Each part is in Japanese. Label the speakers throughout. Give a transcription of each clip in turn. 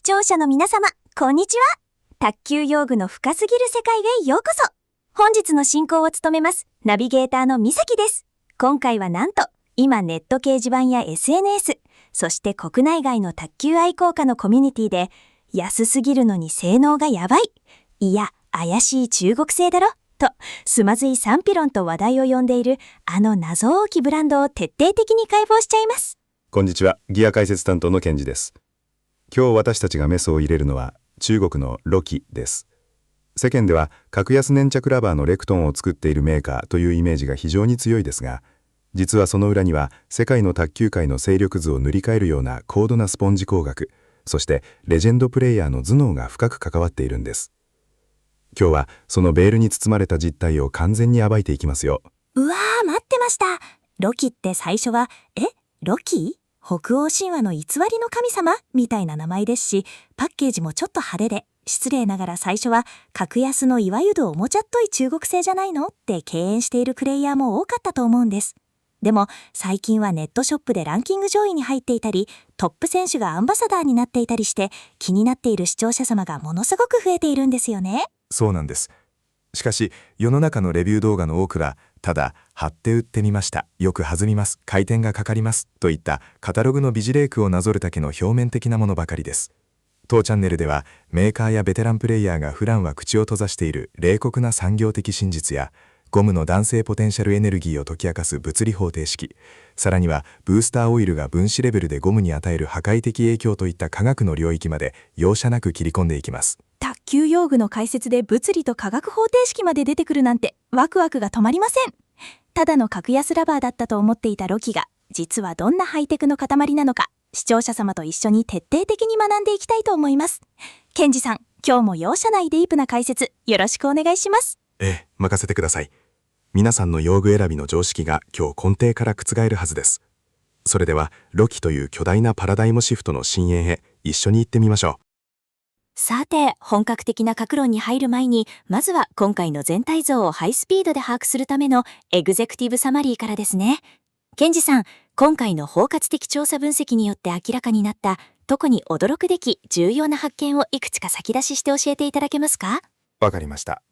Speaker 1: 視聴者の皆様、こんにちは。卓球用具の深すぎる世界へようこそ。本日の進行を務めますナビゲーターのみさきです。今回はなんと今ネット掲示板や SNS、そして国内外の卓球愛好家のコミュニティで安すぎるのに性能がやばい、いや怪しい中国製だろとスマズイ賛否論と話題を呼んでいるあの謎多きブランドを徹底的に解剖しちゃいます。
Speaker 2: こんにちは、ギア解説担当のケンジです。今日私たちがメスを入れるのは中国のロキです。世間では格安粘着ラバーのレクトンを作っているメーカーというイメージが非常に強いですが、実はその裏には世界の卓球界の勢力図を塗り替えるような高度なスポンジ工学、そしてレジェンドプレイヤーの頭脳が深く関わっているんです。今日はそのベールに包まれた実態を完全に暴いていきますよ。
Speaker 1: うわー、待ってました。ロキって最初はロキ？北欧神話の偽りの神様みたいな名前ですし、パッケージもちょっと派手で、失礼ながら最初は格安のいわゆるおもちゃっとい中国製じゃないのって敬遠しているプレイヤーも多かったと思うんです。でも最近はネットショップでランキング上位に入っていたり、トップ選手がアンバサダーになっていたりして、気になっている視聴者様がものすごく増えているんですよね。
Speaker 3: そうなんです。しかし世の中のレビュー動画の多くはただ貼って売ってみました、よく弾みます、回転がかかりますといったカタログの美辞麗句をなぞるだけの表面的なものばかりです。当チャンネルではメーカーやベテランプレイヤーが普段は口を閉ざしている冷酷な産業的真実や、ゴムの弾性ポテンシャルエネルギーを解き明かす物理方程式、さらにはブースターオイルが分子レベルでゴムに与える破壊的影響といった科学の領域まで容赦なく切り込んでいきます。
Speaker 4: 卓球用具の解説で物理と化学方程式まで出てくるなんてワクワクが止まりません。ただの格安ラバーだったと思っていたロキが実はどんなハイテクの塊なのか、視聴者様と一緒に徹底的に学んでいきたいと思います。ケンジさん、今日も容赦ないディープな解説よろしくお願いします。
Speaker 3: 任せてください。皆さんの用具選びの常識が今日根底から覆るはずです。それではロキという巨大なパラダイムシフトの深淵へ一緒に行ってみましょう。
Speaker 1: さて、本格的な格論に入る前に、まずは今回の全体像をハイスピードで把握するためのエグゼクティブサマリーからですね。ケンジさん、今回の包括的調査分析によって明らかになった特に驚くべき重要な発見をいくつか先出しして教えていただけますか？
Speaker 3: わかりました。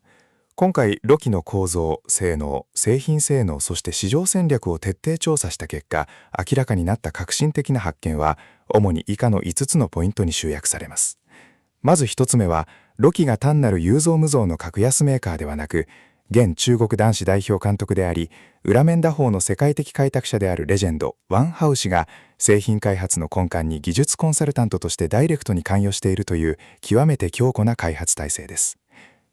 Speaker 3: 今回ロキの構造、性能、製品性能、そして市場戦略を徹底調査した結果、明らかになった革新的な発見は主に以下の5つのポイントに集約されます。まず1つ目は、ロキが単なる有造無造の格安メーカーではなく、現中国男子代表監督であり、裏面打法の世界的開拓者であるレジェンドワン・ハウ氏が製品開発の根幹に技術コンサルタントとしてダイレクトに関与しているという極めて強固な開発体制です。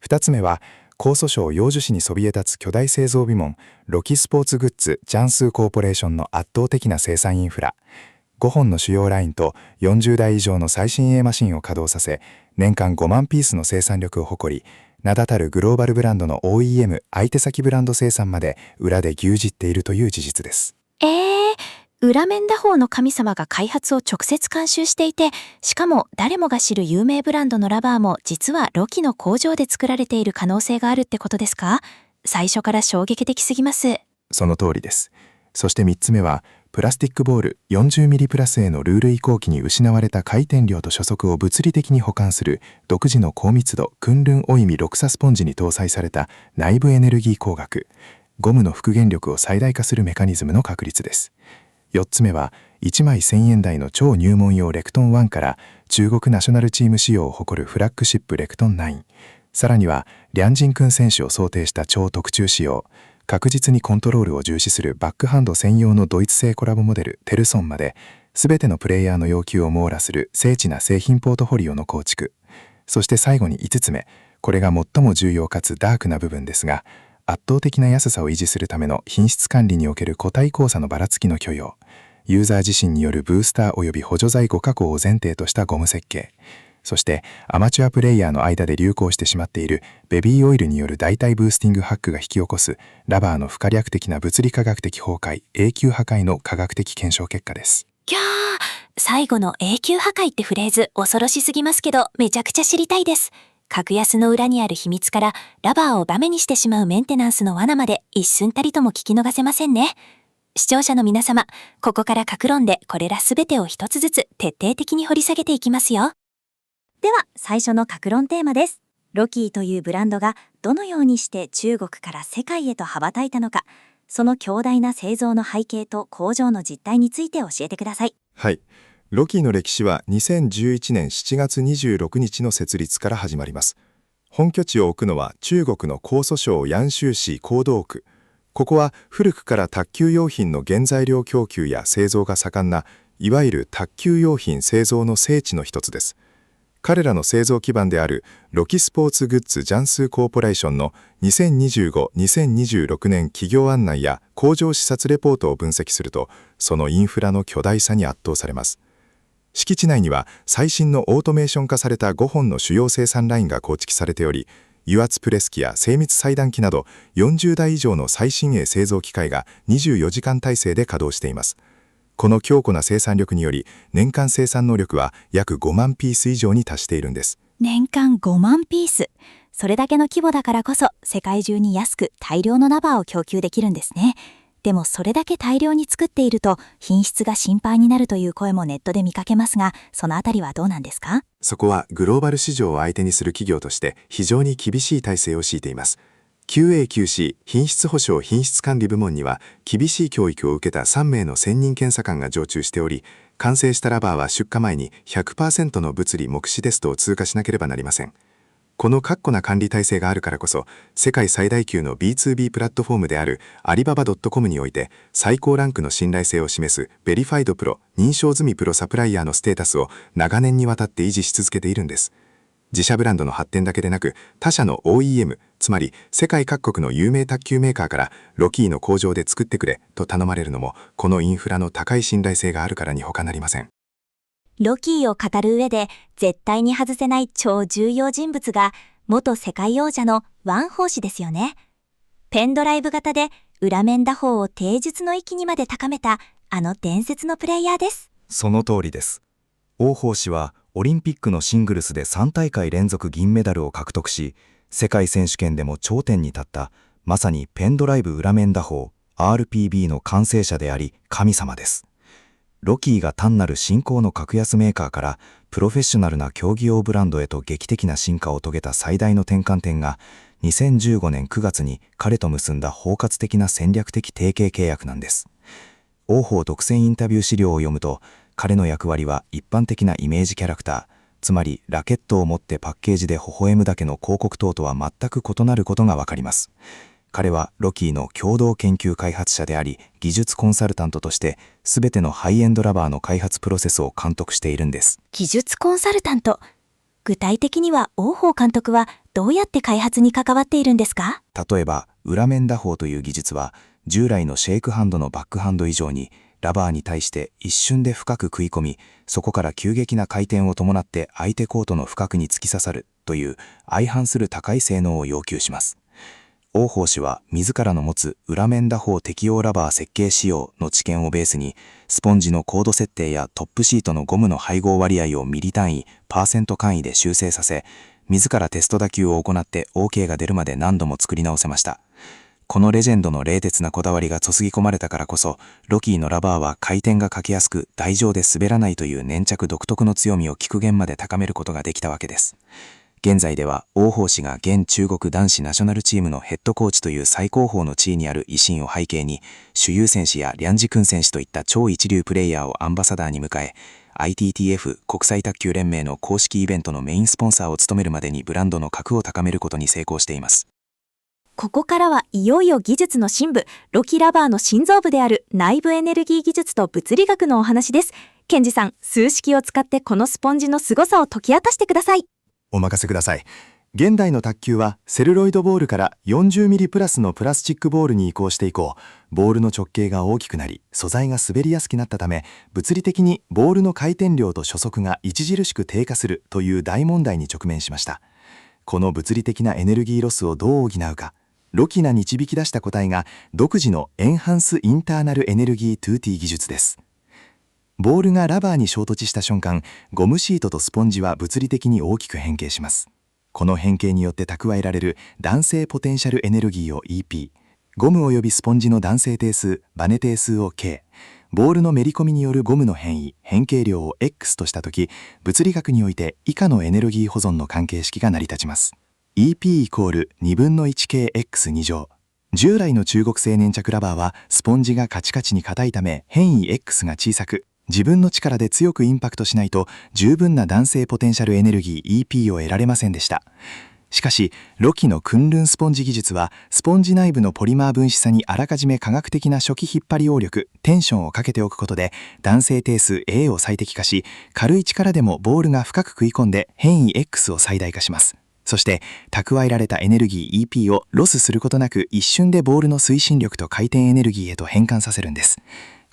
Speaker 3: 2つ目は、江蘇省揚州市にそびえ立つ巨大製造部門ロキスポーツグッズジャンスーコーポレーションの圧倒的な生産インフラ、5本の主要ラインと40台以上の最新鋭マシンを稼働させ、年間5万ピースの生産力を誇り、名だたるグローバルブランドの OEM 相手先ブランド生産まで裏で牛耳っているという事実です。
Speaker 1: 裏面打法の神様が開発を直接監修していて、しかも誰もが知る有名ブランドのラバーも実はロキの工場で作られている可能性があるってことですか？最初から衝撃的すぎます。
Speaker 3: その通りです。そして3つ目は、プラスティックボール40ミリプラスへのルール移行期に失われた回転量と初速を物理的に補完する独自の高密度クンルンオイミロクサスポンジに搭載された内部エネルギー工学、ゴムの復元力を最大化するメカニズムの確立です。4つ目は、1枚1000円台の超入門用レクトン1から中国ナショナルチーム仕様を誇るフラッグシップレクトン9、さらにはリャンジン君選手を想定した超特注仕様、確実にコントロールを重視するバックハンド専用のドイツ製コラボモデルテルソンまで、全てのプレイヤーの要求を網羅する精緻な製品ポートフォリオの構築。そして最後に5つ目、これが最も重要かつダークな部分ですが、圧倒的な安さを維持するための品質管理における個体交差のばらつきの許容、ユーザー自身によるブースター及び補助材5加工を前提としたゴム設計、そしてアマチュアプレイヤーの間で流行してしまっているベビーオイルによる代替ブースティングハックが引き起こすラバーの不可逆的な物理化学的崩壊、永久破壊の科学的検証結果です。
Speaker 1: 最後の永久破壊ってフレーズ恐ろしすぎますけど、めちゃくちゃ知りたいです。格安の裏にある秘密からラバーをダメにしてしまうメンテナンスの罠まで一寸たりとも聞き逃せませんね。視聴者の皆様、ここから格論でこれらすべてを一つずつ徹底的に掘り下げていきますよ。では最初の各論テーマです。ロキーというブランドがどのようにして中国から世界へと羽ばたいたのか、その強大な製造の背景と工場の実態について教えてください。
Speaker 3: はい。ロキーの歴史は2011年7月26日の設立から始まります。本拠地を置くのは中国の江蘇省揚州市江東区。ここは古くから卓球用品の原材料供給や製造が盛んな、いわゆる卓球用品製造の聖地の一つです。彼らの製造基盤であるロキスポーツグッズジャンスーコーポレーションの2025-2026年企業案内や工場視察レポートを分析すると、そのインフラの巨大さに圧倒されます。敷地内には最新のオートメーション化された5本の主要生産ラインが構築されており、油圧プレス機や精密裁断機など40台以上の最新鋭製造機械が24時間体制で稼働しています。この強固な生産力により、年間生産能力は約5万ピース以上に達しているんです。
Speaker 4: 年間5万ピース。それだけの規模だからこそ、世界中に安く大量のラバーを供給できるんですね。でもそれだけ大量に作っていると、品質が心配になるという声もネットで見かけますが、そのあたりはどうなんですか？
Speaker 3: そこはグローバル市場を相手にする企業として非常に厳しい体制を敷いています。QA/QC 品質保証品質管理部門には厳しい教育を受けた3名の専任検査官が常駐しており、完成したラバーは出荷前に 100% の物理目視テストを通過しなければなりません。この確固な管理体制があるからこそ、世界最大級の B2B プラットフォームであるアリババ .com において最高ランクの信頼性を示すベリファイドプロ認証済みプロサプライヤーのステータスを長年にわたって維持し続けているんです。自社ブランドの発展だけでなく、他社の OEM、つまり世界各国の有名卓球メーカーからロキーの工場で作ってくれと頼まれるのも、このインフラの高い信頼性があるからに他なりません。
Speaker 1: ロキーを語る上で絶対に外せない超重要人物が元世界王者のワン・ホー氏ですよね。ペンドライブ型で裏面打法を芸術の域にまで高めたあの伝説のプレイヤーです。
Speaker 5: その通りです。王鵬氏はオリンピックのシングルスで3大会連続銀メダルを獲得し、世界選手権でも頂点に立ったまさにペンドライブ裏面打法 RPB の完成者であり神様です。ロキーが単なる新興の格安メーカーからプロフェッショナルな競技用ブランドへと劇的な進化を遂げた最大の転換点が、2015年9月に彼と結んだ包括的な戦略的提携契約なんです。王鵬独占インタビュー資料を読むと、彼の役割は一般的なイメージキャラクター、つまりラケットを持ってパッケージで微笑むだけの広告等とは全く異なることがわかります。彼はロキーの共同研究開発者であり、技術コンサルタントとして、すべてのハイエンドラバーの開発プロセスを監督しているんです。
Speaker 4: 技術コンサルタント。具体的には王鵬監督はどうやって開発に関わっているんですか？
Speaker 5: 例えば、裏面打法という技術は、従来のシェイクハンドのバックハンド以上に、ラバーに対して一瞬で深く食い込み、そこから急激な回転を伴って相手コートの深くに突き刺さるという相反する高い性能を要求します。王鵬氏は自らの持つ裏面打法適用ラバー設計仕様の知見をベースに、スポンジのコード設定やトップシートのゴムの配合割合をミリ単位、パーセント単位で修正させ、自らテスト打球を行って OK が出るまで何度も作り直せました。このレジェンドの冷徹なこだわりが注ぎ込まれたからこそ、ロキーのラバーは回転がかけやすく台上で滑らないという粘着独特の強みを極限まで高めることができたわけです。現在では王鵬氏が現中国男子ナショナルチームのヘッドコーチという最高峰の地位にある威信を背景に、朱優選手やリャンジクン選手といった超一流プレイヤーをアンバサダーに迎え、ITTF 国際卓球連盟の公式イベントのメインスポンサーを務めるまでにブランドの格を高めることに成功しています。
Speaker 4: ここからはいよいよ技術の深部、ロキラバーの心臓部である内部エネルギー技術と物理学のお話です。ケンジさん、数式を使ってこのスポンジの凄さを解き明かしてください。
Speaker 3: お任せください。現代の卓球はセルロイドボールから40ミリプラスのプラスチックボールに移行して以降、ボールの直径が大きくなり、素材が滑りやすくなったため、物理的にボールの回転量と初速が著しく低下するという大問題に直面しました。この物理的なエネルギーロスをどう補うか、ロキが導き出した答えが独自のエンハンスインターナルエネルギー 2T 技術です。ボールがラバーに衝突した瞬間、ゴムシートとスポンジは物理的に大きく変形します。この変形によって蓄えられる弾性ポテンシャルエネルギーを EP、ゴム及びスポンジの弾性定数、バネ定数を K、ボールのめり込みによるゴムの変異、変形量を X としたとき、物理学において以下のエネルギー保存の関係式が成り立ちます。EP イコール2分の 1kx2乗。従来の中国製粘着ラバーはスポンジがカチカチに硬いため変異 X が小さく、自分の力で強くインパクトしないと十分な弾性ポテンシャルエネルギー EP を得られませんでした。しかし、ロキのクンルンスポンジ技術は、スポンジ内部のポリマー分子差にあらかじめ科学的な初期引っ張り応力、テンションをかけておくことで、弾性定数 A を最適化し、軽い力でもボールが深く食い込んで変異 X を最大化します。そして、蓄えられたエネルギー EP をロスすることなく一瞬でボールの推進力と回転エネルギーへと変換させるんです。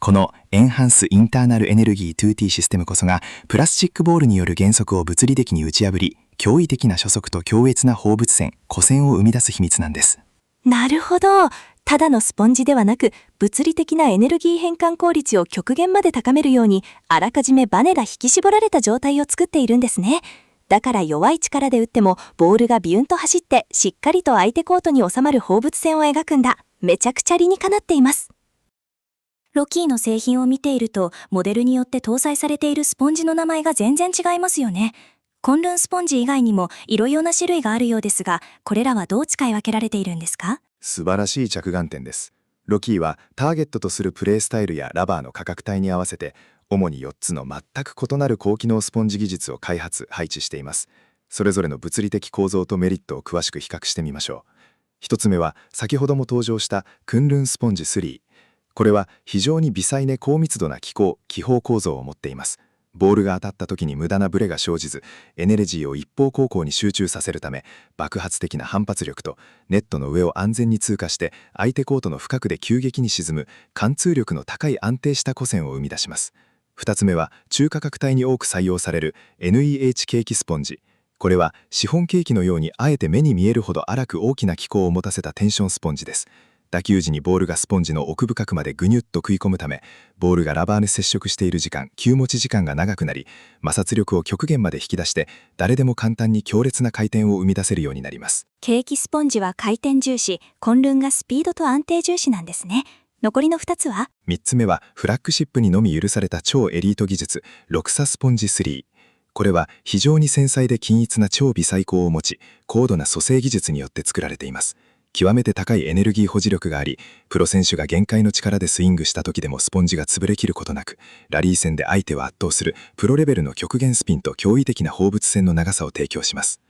Speaker 3: このエンハンスインターナルエネルギー 2T システムこそが、プラスチックボールによる原則を物理的に打ち破り、驚異的な初速と強烈な放物線、弧線を生み出す秘密なんです。
Speaker 4: なるほど。ただのスポンジではなく、物理的なエネルギー変換効率を極限まで高めるように、あらかじめバネが引き絞られた状態を作っているんですね。だから弱い力で打っても、ボールがビュンと走って、しっかりと相手コートに収まる放物線を描くんだ。めちゃくちゃ理にかなっています。
Speaker 1: ロキーの製品を見ていると、モデルによって搭載されているスポンジの名前が全然違いますよね。コンルンスポンジ以外にもいろいろな種類があるようですが、これらはどう使い分けられているんですか？
Speaker 2: 素晴らしい着眼点です。ロキーはターゲットとするプレースタイルやラバーの価格帯に合わせて、主に4つの全く異なる高機能スポンジ技術を開発・配置しています。それぞれの物理的構造とメリットを詳しく比較してみましょう。1つ目は先ほども登場したクンルンスポンジ3。これは非常に微細で高密度な気泡構造を持っています。ボールが当たった時に無駄なブレが生じず、エネルギーを一方向向に集中させるため、爆発的な反発力とネットの上を安全に通過して相手コートの深くで急激に沈む貫通力の高い安定した弧線を生み出します。2つ目は中価格帯に多く採用される NEH ケーキスポンジ。これはシフォンケーキのようにあえて目に見えるほど粗く大きな気泡を持たせたテンションスポンジです。打球時にボールがスポンジの奥深くまでぐにゅっと食い込むため、ボールがラバーに接触している時間、球持ち時間が長くなり、摩擦力を極限まで引き出して、誰でも簡単に強烈な回転を生み出せるようになります。
Speaker 1: ケーキスポンジは回転重視、コンルンがスピードと安定重視なんですね。残りの2つは？
Speaker 2: 3つ目はフラッグシップにのみ許された超エリート技術、ロクサスポンジ3。これは非常に繊細で均一な超微細鋼を持ち、高度な組成技術によって作られています。極めて高いエネルギー保持力があり、プロ選手が限界の力でスイングした時でもスポンジが潰れきることなく、ラリー戦で相手を圧倒するプロレベルの極限スピンと驚異的な放物線の長さを提供します。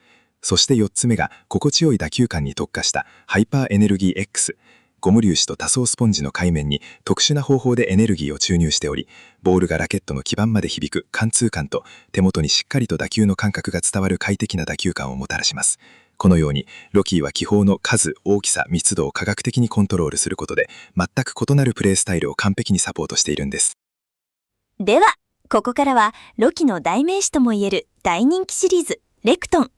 Speaker 2: そして4つ目が心地よい打球感に特化したハイパーエネルギー X。ゴム粒子と多層スポンジの界面に特殊な方法でエネルギーを注入しており、ボールがラケットの基板まで響く貫通感と手元にしっかりと打球の感覚が伝わる快適な打球感をもたらします。このように、ロキーは気泡の数、大きさ、密度を科学的にコントロールすることで、全く異なるプレースタイルを完璧にサポートしているんです。
Speaker 1: では、ここからは、ロキの代名詞ともいえる大人気シリーズ、レクトン、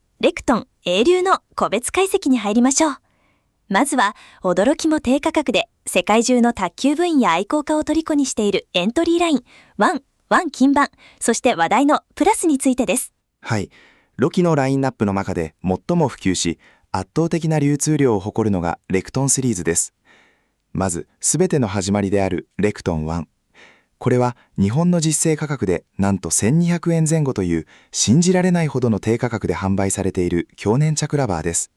Speaker 1: 英流の個別解析に入りましょう。まずは、驚きも低価格で、世界中の卓球部員や愛好家を虜にしているエントリーライン、ワン金板、そして話題のプラスについてです。
Speaker 5: はい。ロキのラインナップの中で最も普及し、圧倒的な流通量を誇るのがレクトンシリーズです。まず、すべての始まりであるレクトン1。これは日本の実勢価格でなんと1200円前後という信じられないほどの低価格で販売されている強粘着ラバーです。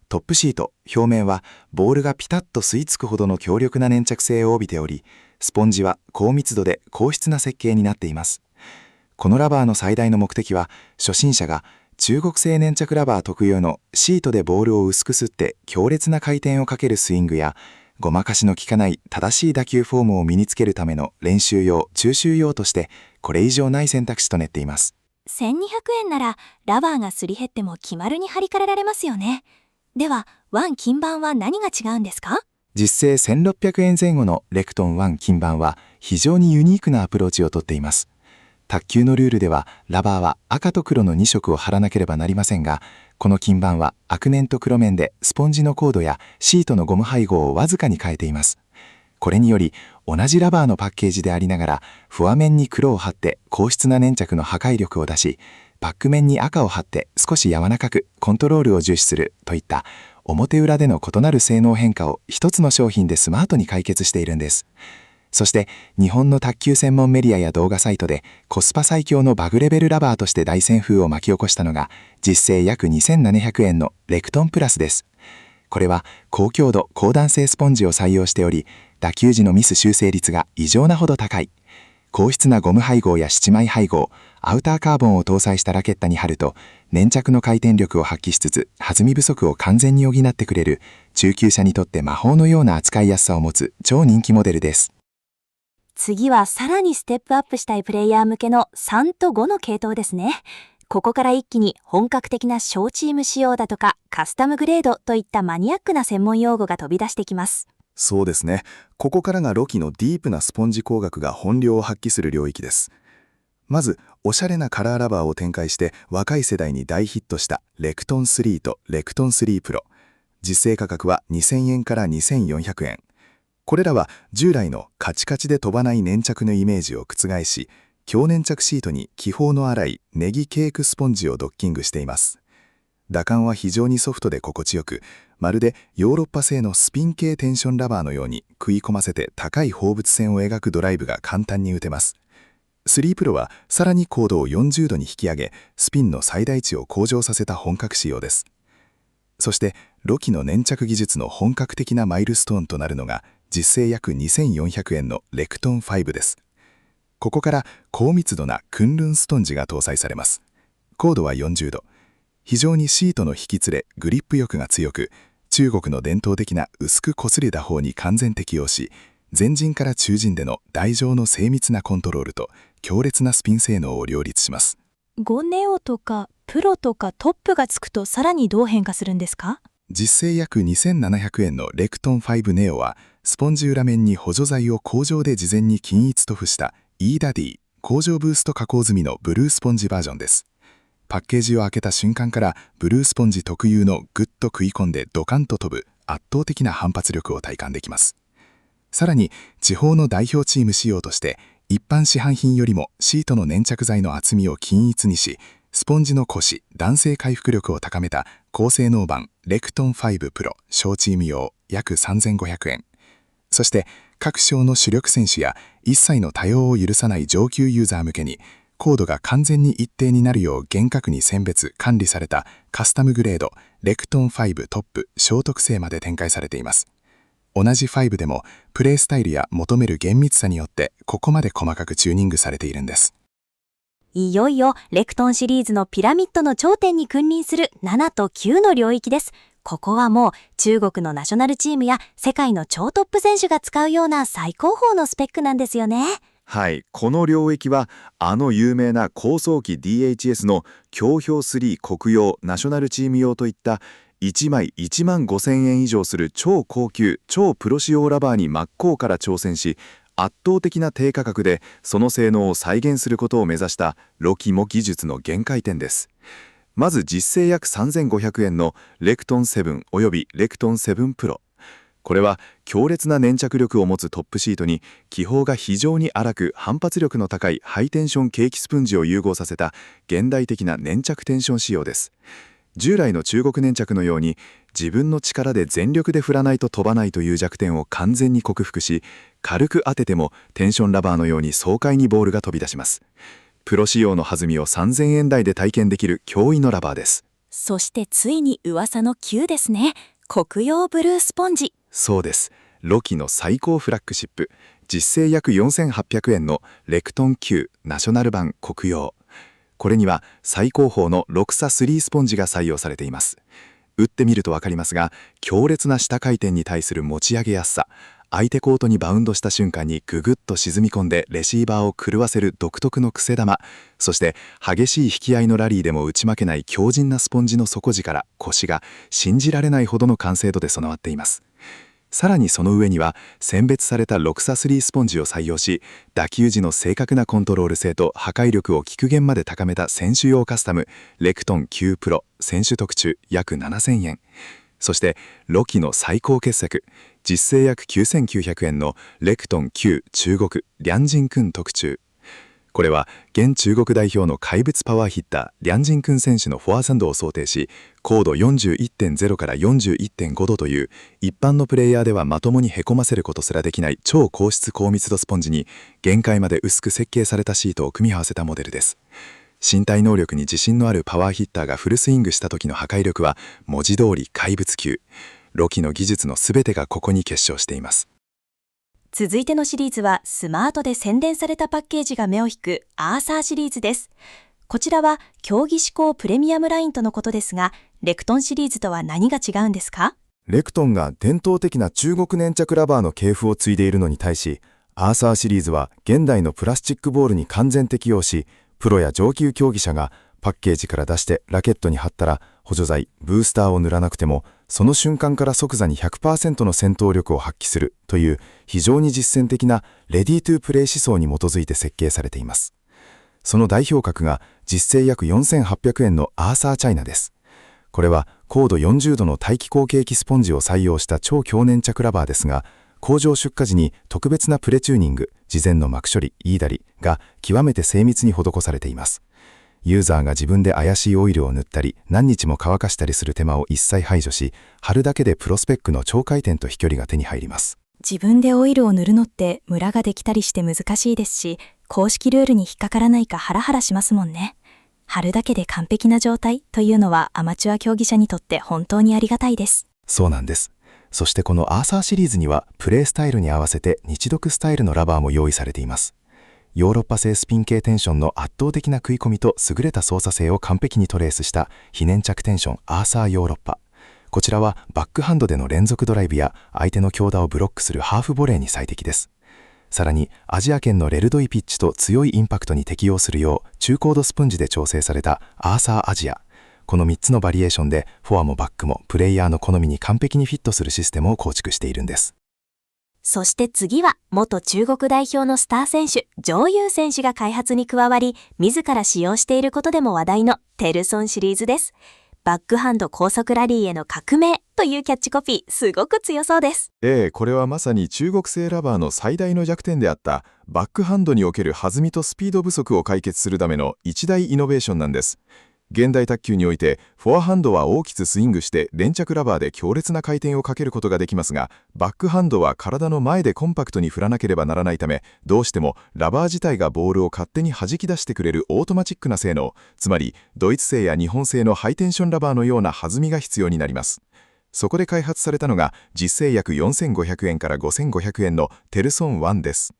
Speaker 5: トップシート、表面はボールがピタッと吸い付くほどの強力な粘着性を帯びており、スポンジは高密度で硬質な設計になっています。このラバーの最大の目的は、初心者が中国製粘着ラバー特有のシートでボールを薄く吸って強烈な回転をかけるスイングや、ごまかしの効かない正しい打球フォームを身につけるための練習用、中習用として、これ以上ない選択肢となっています。
Speaker 1: 1200円なら、ラバーがすり減っても気軽に張り替えられますよね。では、ワン金板は何が違うんですか？
Speaker 5: 実製1600円前後のレクトン1金板は非常にユニークなアプローチをとっています。卓球のルールではラバーは赤と黒の2色を貼らなければなりませんが、この金板は赤面と黒面でスポンジのコードやシートのゴム配合をわずかに変えています。これにより同じラバーのパッケージでありながら、フォア面に黒を貼って硬質な粘着の破壊力を出し、バック面に赤を貼って少し柔らかくコントロールを重視するといった表裏での異なる性能変化を一つの商品でスマートに解決しているんです。
Speaker 3: そして日本の卓球専門メディアや動画サイトでコスパ最強のバグレベルラバーとして大旋風を巻き起こしたのが実製約2700円のレクトンプラスです。これは高強度高弾性スポンジを採用しており、打球時のミス修正率が異常なほど高い。硬質なゴム配合や七枚配合、アウターカーボンを搭載したラケットに貼ると粘着の回転力を発揮しつつ弾み不足を完全に補ってくれる中級者にとって魔法のような扱いやすさを持つ超人気モデルです。
Speaker 1: 次はさらにステップアップしたいプレイヤー向けの3と5の系統ですね。ここから一気に本格的な小チーム仕様だとかカスタムグレードといったマニアックな専門用語が飛び出してきます。
Speaker 6: そうですね。ここからがロキのディープなスポンジ工学が本領を発揮する領域です。まず、おしゃれなカラーラバーを展開して若い世代に大ヒットしたレクトン3とレクトン3プロ。実製価格は2000円から2400円。これらは従来のカチカチで飛ばない粘着のイメージを覆し、強粘着シートに気泡の粗いネギケークスポンジをドッキングしています。打感は非常にソフトで心地よく、まるでヨーロッパ製のスピン系テンションラバーのように食い込ませて高い放物線を描くドライブが簡単に打てます。3プロはさらに高度を40度に引き上げ、スピンの最大値を向上させた本格仕様です。そしてロキの粘着技術の本格的なマイルストーンとなるのが実製約2400円のレクトン5です。ここから高密度なクンルンストンジが搭載されます。高度は40度。非常にシートの引き連れ、グリップ力が強く、中国の伝統的な薄く擦れ打法に完全適応し、前陣から中陣での台上の精密なコントロールと強烈なスピン性能を両立します。
Speaker 4: 5ネオとかプロとかトップがつくとさらにどう変化するんですか？
Speaker 6: 実製約2700円のレクトン5ネオは、スポンジ裏面に補助材を工場で事前に均一塗布した E-DADY 工場ブースト加工済みのブルースポンジバージョンです。パッケージを開けた瞬間からブルースポンジ特有のグッと食い込んでドカンと飛ぶ圧倒的な反発力を体感できます。さらに地方の代表チーム仕様として一般市販品よりもシートの粘着剤の厚みを均一にし、スポンジのコシ、弾性回復力を高めた高性能版レクトン5プロ小チーム用約3500円。そして各省の主力選手や一切の多用を許さない上級ユーザー向けに高度が完全に一定になるよう厳格に選別管理されたカスタムグレードレクトン5トップ小特性まで展開されています。同じ5でもプレイスタイルや求める厳密さによってここまで細かくチューニングされているんです。
Speaker 1: いよいよレクトンシリーズのピラミッドの頂点に君臨する7と9の領域です。ここはもう中国のナショナルチームや世界の超トップ選手が使うような最高峰のスペックなんですよね。
Speaker 7: はい、この領域はあの有名な高速機 DHS の強氷3国用ナショナルチーム用といった1枚1万5000円以上する超高級超プロ仕様ラバーに真っ向から挑戦し、圧倒的な低価格でその性能を再現することを目指したロキも技術の限界点です。まず実製約3500円のレクトン7およびレクトン7プロ。これは強烈な粘着力を持つトップシートに気泡が非常に粗く反発力の高いハイテンションケーキスポンジを融合させた現代的な粘着テンション仕様です。従来の中国粘着のように自分の力で全力で振らないと飛ばないという弱点を完全に克服し、軽く当ててもテンションラバーのように爽快にボールが飛び出します。プロ仕様の弾みを3000円台で体験できる驚異のラバーです。
Speaker 4: そしてついに噂の9ですね。国用ブルースポンジ。
Speaker 7: そうです。ロキの最高フラッグシップ、実製約4800円のレクトン9ナショナル版国用。これには最高峰のロクサ3スポンジが採用されています。打ってみると分かりますが、強烈な下回転に対する持ち上げやすさ、相手コートにバウンドした瞬間にググッと沈み込んでレシーバーを狂わせる独特の癖玉、そして激しい引き合いのラリーでも打ち負けない強靭なスポンジの底力、コシが信じられないほどの完成度で備わっています。さらにその上には選別されたロクサ3スポンジを採用し、打球時の正確なコントロール性と破壊力を極限まで高めた選手用カスタムレクトン9プロ選手特注約7000円。そしてロキの最高傑作、実製約9900円のレクトン9中国リャンジンクン特注。
Speaker 6: これは現中国代表の怪物パワーヒッター、リャンジンクン選手のフォアサンドを想定し、高度 41.0 から 41.5 度という一般のプレイヤーではまともにへこませることすらできない超高質高密度スポンジに限界まで薄く設計されたシートを組み合わせたモデルです。身体能力に自信のあるパワーヒッターがフルスイングした時の破壊力は文字通り怪物級。ロキの技術の全てがここに結晶しています。
Speaker 4: 続いてのシリーズはスマートで洗練されたパッケージが目を引くアーサーシリーズです。こちらは競技志向プレミアムラインとのことですが、レクトンシリーズとは何が違うんですか？
Speaker 6: レクトンが伝統的な中国粘着ラバーの系譜を継いでいるのに対し、アーサーシリーズは現代のプラスチックボールに完全適用し、プロや上級競技者がパッケージから出してラケットに貼ったら補助剤、ブースターを塗らなくてもその瞬間から即座に 100% の戦闘力を発揮するという非常に実践的なレディートゥープレイ思想に基づいて設計されています。その代表格が実製約4800円のアーサーチャイナです。これは高度40度の大気口径気スポンジを採用した超強粘着ラバーですが、工場出荷時に特別なプレチューニング、事前の膜処理、イーダリが極めて精密に施されています。ユーザーが自分で怪しいオイルを塗ったり何日も乾かしたりする手間を一切排除し、貼るだけでプロスペックの超回転と飛距離が手に入ります。
Speaker 4: 自分でオイルを塗るのってムラができたりして難しいですし、公式ルールに引っかからないかハラハラしますもんね。貼るだけで完璧な状態というのはアマチュア競技者にとって本当にありがたいです。
Speaker 3: そうなんです。そしてこのアーサーシリーズにはプレイスタイルに合わせて日読スタイルのラバーも用意されています。ヨーロッパ製スピン系テンションの圧倒的な食い込みと優れた操作性を完璧にトレースした非粘着テンションアーサーヨーロッパ。こちらはバックハンドでの連続ドライブや相手の強打をブロックするハーフボレーに最適です。さらにアジア圏のレルドイピッチと強いインパクトに適用するよう中高度スポンジで調整されたアーサーアジア。この3つのバリエーションでフォアもバックもプレイヤーの好みに完璧にフィットするシステムを構築しているんです。
Speaker 4: そして次は元中国代表のスター選手、張優選手が開発に加わり、自ら使用していることでも話題のテルソンシリーズです。バックハンド高速ラリーへの革命というキャッチコピー、すごく強そうです。
Speaker 7: これはまさに中国製ラバーの最大の弱点であったバックハンドにおける弾みとスピード不足を解決するための一大イノベーションなんです。現代卓球においてフォアハンドは大きくスイングして連着ラバーで強烈な回転をかけることができますが、バックハンドは体の前でコンパクトに振らなければならないため、どうしてもラバー自体がボールを勝手に弾き出してくれるオートマチックな性能、つまりドイツ製や日本製のハイテンションラバーのような弾みが必要になります。そこで開発されたのが実製約4500円から5500円のテルソン1です。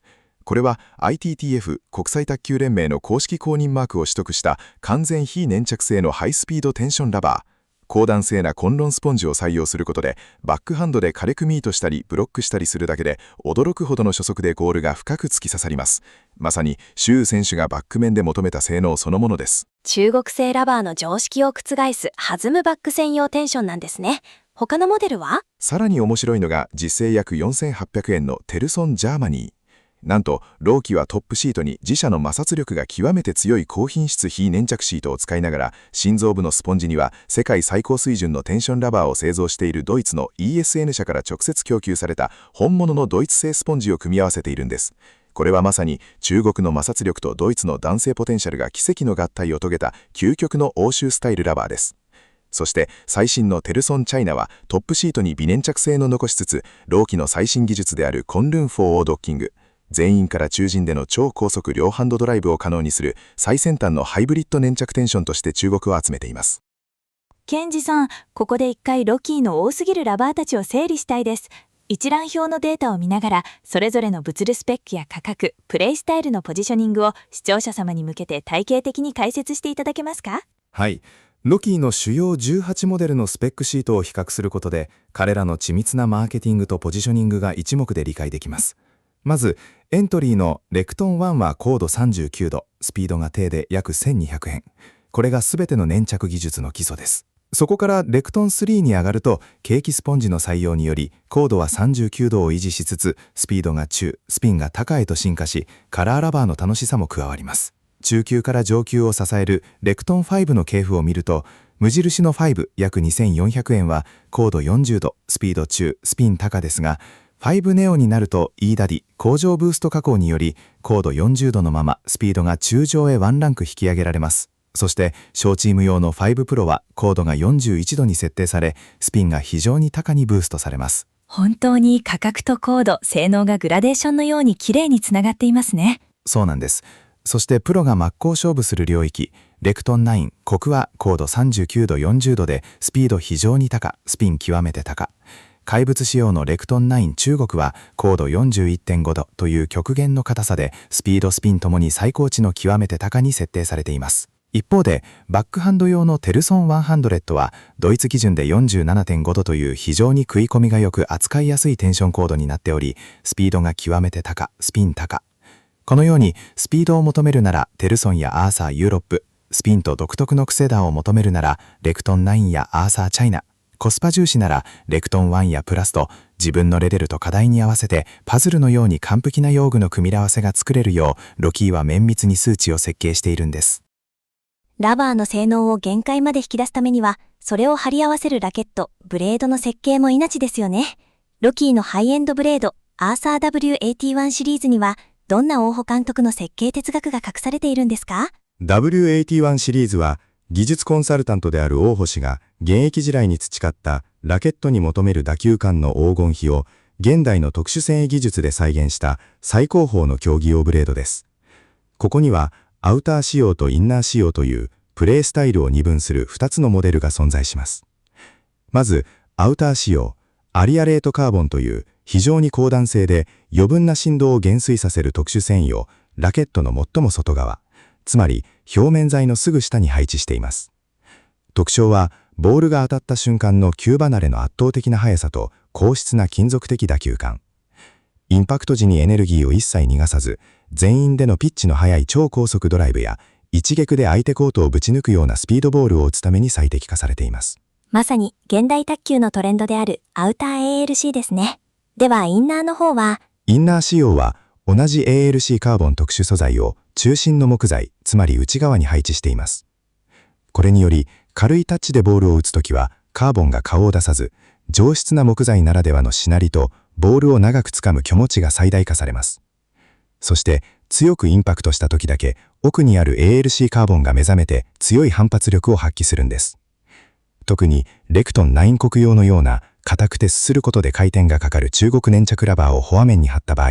Speaker 7: これは ITTF 国際卓球連盟の公式公認マークを取得した完全非粘着性のハイスピードテンションラバー。高弾性なコンロンスポンジを採用することで、バックハンドで軽くミートしたりブロックしたりするだけで驚くほどの初速でゴールが深く突き刺さります。まさに周選手がバック面で求めた性能そのものです。
Speaker 4: 中国製ラバーの常識を覆す弾むバック専用テンションなんですね。他のモデルは？
Speaker 7: さらに面白いのが実製約4800円のテルソンジャーマニー。なんと、ローキはトップシートに自社の摩擦力が極めて強い高品質非粘着シートを使いながら、心臓部のスポンジには世界最高水準のテンションラバーを製造しているドイツの ESN 社から直接供給された本物のドイツ製スポンジを組み合わせているんです。これはまさに中国の摩擦力とドイツの弾性ポテンシャルが奇跡の合体を遂げた究極の欧州スタイルラバーです。そして最新のテルソンチャイナはトップシートに微粘着性の残しつつ、ローキの最新技術であるコンルン4をドッキング。全員から中陣での超高速両ハンドドライブを可能にする最先端のハイブリッド粘着テンションとして注目を集めています。
Speaker 4: ケンジさん、ここで一回ロキーの多すぎるラバーたちを整理したいです。一覧表のデータを見ながら、それぞれの物理スペックや価格、プレイスタイルのポジショニングを視聴者様に向けて体系的に解説していただけますか？
Speaker 3: はい。ロキーの主要18モデルのスペックシートを比較することで、彼らの緻密なマーケティングとポジショニングが一目で理解できます。まず、エントリーのレクトン1は高度39度、スピードが低で約1200円。これが全ての粘着技術の基礎です。そこからレクトン3に上がると、ケーキスポンジの採用により、高度は39度を維持しつつ、スピードが中、スピンが高へと進化し、カラーラバーの楽しさも加わります。中級から上級を支えるレクトン5の系譜を見ると、無印の5約2400円は高度40度、スピード中、スピン高ですが、5ネオになると E ダディ高上ブースト加工により高度40度のままスピードが中上へワンランク引き上げられます。そして小チーム用の5プロは高度が41度に設定され、スピンが非常に高にブーストされます。
Speaker 4: 本当に価格と高度、性能がグラデーションのように綺麗につながっていますね。
Speaker 3: そうなんです。そしてプロが真っ向勝負する領域、レクトン9、コクは高度39度40度でスピード非常に高、スピン極めて高。怪物仕様のレクトン9中国は高度 41.5 度という極限の硬さでスピードスピンともに最高値の極めて高に設定されています。一方でバックハンド用のテルソン100はドイツ基準で 47.5 度という非常に食い込みがよく扱いやすいテンションコードになっており、スピードが極めて高、スピン高。このようにスピードを求めるならテルソンやアーサーユーロップ、スピンと独特のクセダーを求めるならレクトン9やアーサーチャイナ、コスパ重視ならレクトン1やプラスと自分のレベルと課題に合わせてパズルのように完璧な用具の組み合わせが作れるようロキーは綿密に数値を設計しているんです。
Speaker 1: ラバーの性能を限界まで引き出すためには、それを貼り合わせるラケット、ブレードの設計も命ですよね。ロキーのハイエンドブレード、アーサー W81 シリーズには、どんな大保監督の設計哲学が隠されているんですか？
Speaker 2: W81 シリーズは、技術コンサルタントである大星が現役時代に培ったラケットに求める打球感の黄金比を現代の特殊繊維技術で再現した最高峰の競技用ブレードです。ここにはアウター仕様とインナー仕様というプレースタイルを二分する2つのモデルが存在します。まずアウター仕様、アリアレートカーボンという非常に高弾性で余分な振動を減衰させる特殊繊維をラケットの最も外側、つまり表面材のすぐ下に配置しています。特徴は、ボールが当たった瞬間の球離れの圧倒的な速さと硬質な金属的打球感。インパクト時にエネルギーを一切逃がさず、全員でのピッチの速い超高速ドライブや、一撃で相手コートをぶち抜くようなスピードボールを打つために最適化されています。
Speaker 1: まさに現代卓球のトレンドであるアウター ALC ですね。ではインナーの方は？
Speaker 2: インナー仕様は、同じ ALC カーボン特殊素材を中心の木材、つまり内側に配置しています。これにより、軽いタッチでボールを打つときは、カーボンが顔を出さず、上質な木材ならではのしなりと、ボールを長く掴む虚持ちが最大化されます。そして、強くインパクトしたときだけ、奥にある ALC カーボンが目覚めて強い反発力を発揮するんです。特に、レクトン9国用のような、硬くてすすることで回転がかかる中国粘着ラバーをフォア面に貼った場合、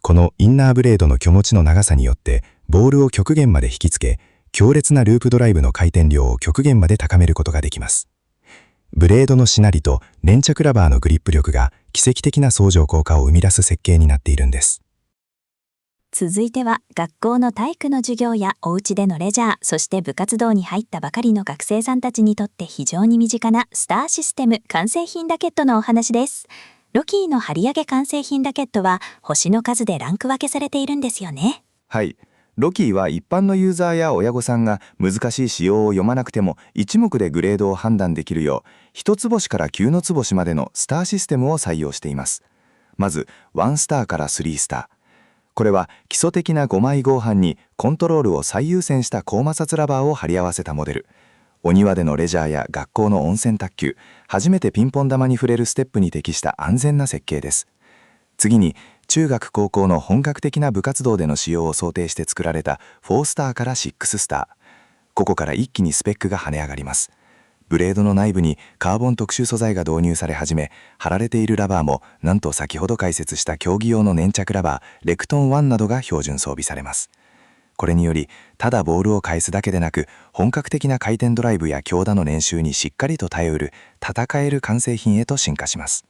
Speaker 2: このインナーブレードの虚持ちの長さによって、ボールを極限まで引きつけ、強烈なループドライブの回転量を極限まで高めることができます。ブレードのしなりと粘着ラバーのグリップ力が奇跡的な相乗効果を生み出す設計になっているんです。
Speaker 4: 続いては、学校の体育の授業やお家でのレジャー、そして部活動に入ったばかりの学生さんたちにとって非常に身近なスターシステム完成品ラケットのお話です。ロキーの張り上げ完成品ラケットは星の数でランク分けされているんですよね。
Speaker 5: はい。ロキーは一般のユーザーや親御さんが難しい仕様を読まなくても一目でグレードを判断できるよう、一つ星から9のつ星までのスターシステムを採用しています。まず、1スターから3スター。これは基礎的な5枚合板にコントロールを最優先した高摩擦ラバーを貼り合わせたモデル。お庭でのレジャーや学校の温泉卓球、初めてピンポン玉に触れるステップに適した安全な設計です。次に、中学高校の本格的な部活動での使用を想定して作られた4スターから6スター。ここから一気にスペックが跳ね上がります。ブレードの内部にカーボン特殊素材が導入され始め、貼られているラバーもなんと先ほど解説した競技用の粘着ラバーレクトン1などが標準装備されます。これにより、ただボールを返すだけでなく、本格的な回転ドライブや強打の練習にしっかりと耐えうる戦える完成品へと進化します。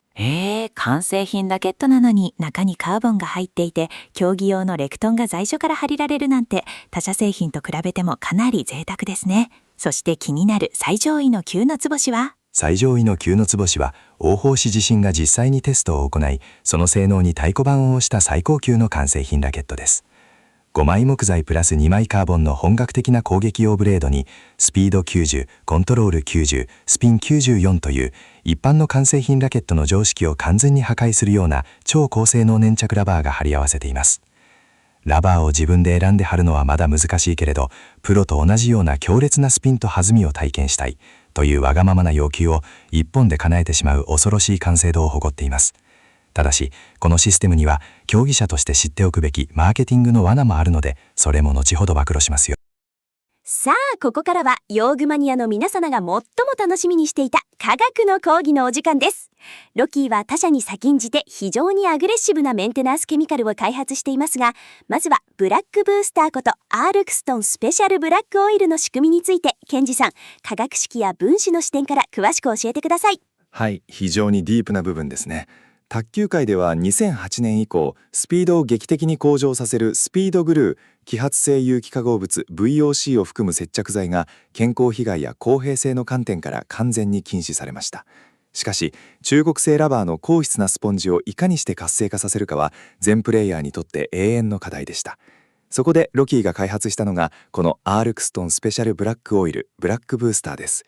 Speaker 4: 完成品ラケットなのに中にカーボンが入っていて、競技用のレクトンが最初から貼りられるなんて、他社製品と比べてもかなり贅沢ですね。そして気になる最上位の9のつ星は？
Speaker 3: 最上位の9のつ星は、大星自身が実際にテストを行い、その性能に太鼓判を押した最高級の完成品ラケットです。5枚木材プラス2枚カーボンの本格的な攻撃用ブレードに、スピード90、コントロール90、スピン94という一般の完成品ラケットの常識を完全に破壊するような超高性能粘着ラバーが貼り合わせています。ラバーを自分で選んで貼るのはまだ難しいけれど、プロと同じような強烈なスピンと弾みを体験したいというわがままな要求を一本で叶えてしまう恐ろしい完成度を誇っています。
Speaker 5: ただし、このシステムには競技者として知っておくべきマーケティングの罠もあるので、それも後ほど暴露しますよ。
Speaker 1: さあ、ここからは用具マニアの皆様が最も楽しみにしていた科学の講義のお時間です。ロキーは他社に先んじて非常にアグレッシブなメンテナンスケミカルを開発していますが、まずはブラックブースターことアールクストンスペシャルブラックオイルの仕組みについて、ケンジさん、化学式や分子の視点から詳しく教えてください。
Speaker 6: はい、非常にディープな部分ですね。卓球界では2008年以降、スピードを劇的に向上させるスピードグルー、揮発性有機化合物 VOC を含む接着剤が健康被害や公平性の観点から完全に禁止されました。しかし、中国製ラバーの高質なスポンジをいかにして活性化させるかは全プレイヤーにとって永遠の課題でした。そこでロキーが開発したのがこのアールクストンスペシャルブラックオイルブラックブースターです。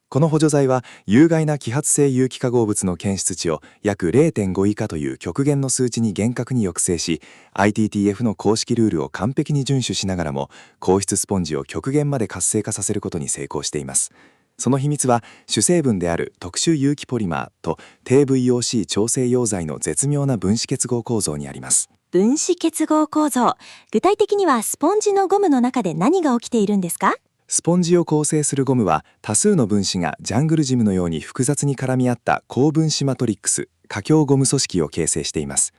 Speaker 6: この補助剤は有害な揮発性有機化合物の検出値を約 0.5 以下という極限の数値に厳格に抑制し、 ITTF の公式ルールを完璧に遵守しながらも硬質スポンジを極限まで活性化させることに成功しています。その秘密は主成分である特殊有機ポリマーと低 VOC 調整溶剤の絶妙な分子結合構造にあります。
Speaker 4: 分子結合構造。具体的にはスポンジのゴムの中で何が起きているんですか？
Speaker 6: スポンジを構成するゴムは多数の分子がジャングルジムのように複雑に絡み合った高分子マトリックス華僑ゴム組織を形成しています。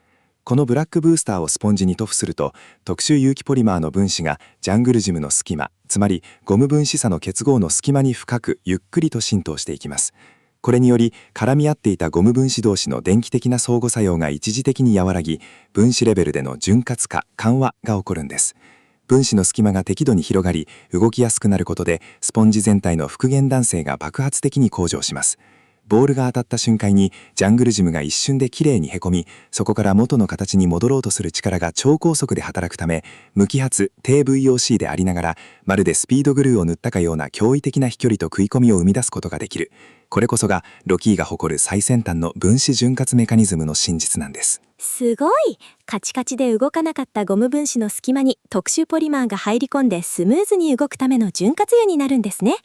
Speaker 6: このブラックブースターをスポンジに塗布すると、特殊有機ポリマーの分子がジャングルジムの隙間、つまりゴム分子差の結合の隙間に深くゆっくりと浸透していきます。これにより絡み合っていたゴム分子同士の電気的な相互作用が一時的に和らぎ、分子レベルでの潤滑化緩和が起こるんです。分子の隙間が適度に広がり動きやすくなることで、スポンジ全体の復元弾性が爆発的に向上します。ボールが当たった瞬間にジャングルジムが一瞬できれいにへこみ、そこから元の形に戻ろうとする力が超高速で働くため、無揮発低 VOC でありながらまるでスピードグルーを塗ったかような驚異的な飛距離と食い込みを生み出すことができる。これこそがロキーが誇る最先端の分子潤滑メカニズムの真実なんです。
Speaker 4: すごい！カチカチで動かなかったゴム分子の隙間に特殊ポリマーが入り込んでスムーズに動くための潤滑油になるんですね。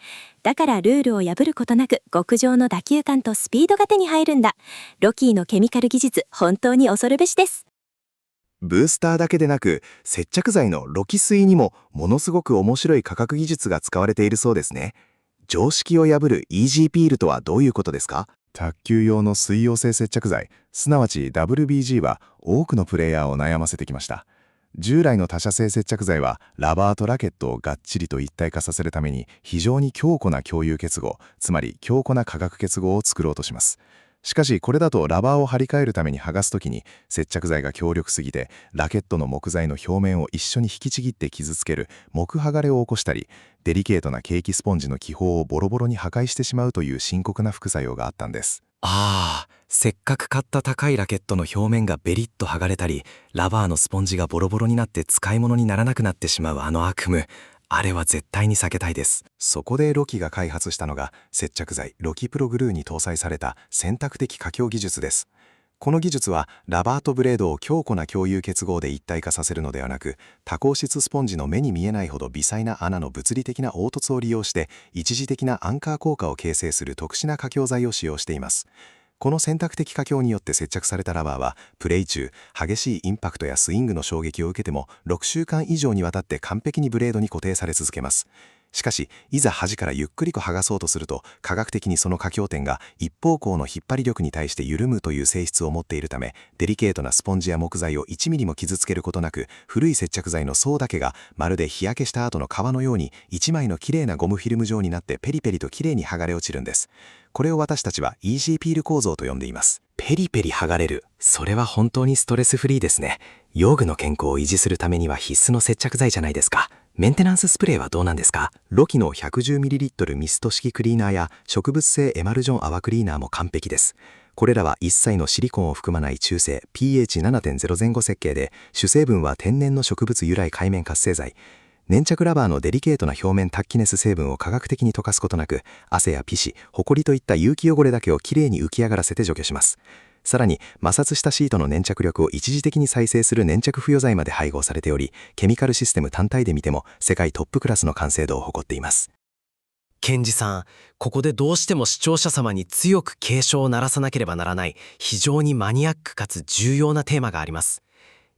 Speaker 4: だからルールを破ることなく極上の打球感とスピードが手に入るんだ。ロキーのケミカル技術、本当に恐るべしです。
Speaker 3: ブースターだけでなく接着剤のロキ水にもものすごく面白い化学技術が使われているそうですね。常識を破るイージーピールとはどういうことですか？
Speaker 2: 卓球用の水溶性接着剤、すなわち WBG は多くのプレイヤーを悩ませてきました。従来の他社製接着剤はラバーとラケットをがっちりと一体化させるために非常に強固な共有結合、つまり強固な化学結合を作ろうとします。しかしこれだとラバーを張り替えるために剥がすときに接着剤が強力すぎてラケットの木材の表面を一緒に引きちぎって傷つける木剥がれを起こしたり、デリケートなケーキスポンジの気泡をボロボロに破壊してしまうという深刻な副作用があったんです。
Speaker 5: せっかく買った高いラケットの表面がベリッと剥がれたり、ラバーのスポンジがボロボロになって使い物にならなくなってしまうあの悪夢、あれは絶対に避けたいです。
Speaker 3: そこでロキが開発したのが接着剤ロキプログルーに搭載された選択的化強技術です。この技術はラバーとブレードを強固な共有結合で一体化させるのではなく、多孔質スポンジの目に見えないほど微細な穴の物理的な凹凸を利用して一時的なアンカー効果を形成する特殊な化強剤を使用しています。この選択的化強によって接着されたラバーはプレイ中激しいインパクトやスイングの衝撃を受けても6週間以上にわたって完璧にブレードに固定され続けます。しかしいざ端からゆっくりと剥がそうとすると科学的にその化強点が一方向の引っ張り力に対して緩むという性質を持っているため、デリケートなスポンジや木材を1ミリも傷つけることなく、古い接着剤の層だけがまるで日焼けした後の皮のように1枚のきれいなゴムフィルム状になってペリペリときれいに剥がれ落ちるんです。これを私たちはイージーピール構造と呼んでいます。
Speaker 5: ペリペリ剥がれる。それは本当にストレスフリーですね。用具の健康を維持するためには必須の接着剤じゃないですか。メンテナンススプレーはどうなんですか？ロキの 110ml ミスト式クリーナーや植物性エマルジョン泡クリーナーも完璧です。これらは一切のシリコンを含まない中性 pH7.0 前後設計で、主成分は天然の植物由来界面活性剤。粘着ラバーのデリケートな表面タッキネス成分を科学的に溶かすことなく、汗や皮脂、ホコリといった有機汚れだけをきれいに浮き上がらせて除去します。さらに摩擦したシートの粘着力を一時的に再生する粘着付与剤まで配合されており、ケミカルシステム単体で見ても世界トップクラスの完成度を誇っています。
Speaker 8: ケンジさん、ここでどうしても視聴者様に強く警鐘を鳴らさなければならない非常にマニアックかつ重要なテーマがあります。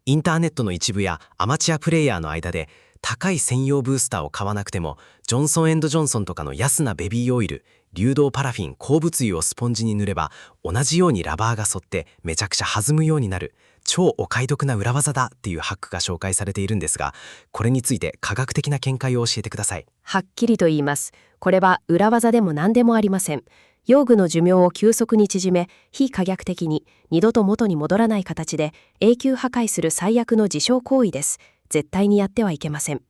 Speaker 8: インターネットの一部やアマチュアプレイヤーの間で高い専用ブースターを買わなくてもジョンソン&ジョンソンとかの安なベビーオイル、流動パラフィン、鉱物油をスポンジに塗れば同じようにラバーが反ってめちゃくちゃ弾むようになる超お買い得な裏技だっていうハックが紹介されているんですが、これについて科学的な見解を教えてください。
Speaker 9: はっきりと言います。これは裏技でも何でもありません。用具の寿命を急速に縮め、非可逆的に二度と元に戻らない形で永久破壊する最悪の自傷行為です。絶対にやってはいけません。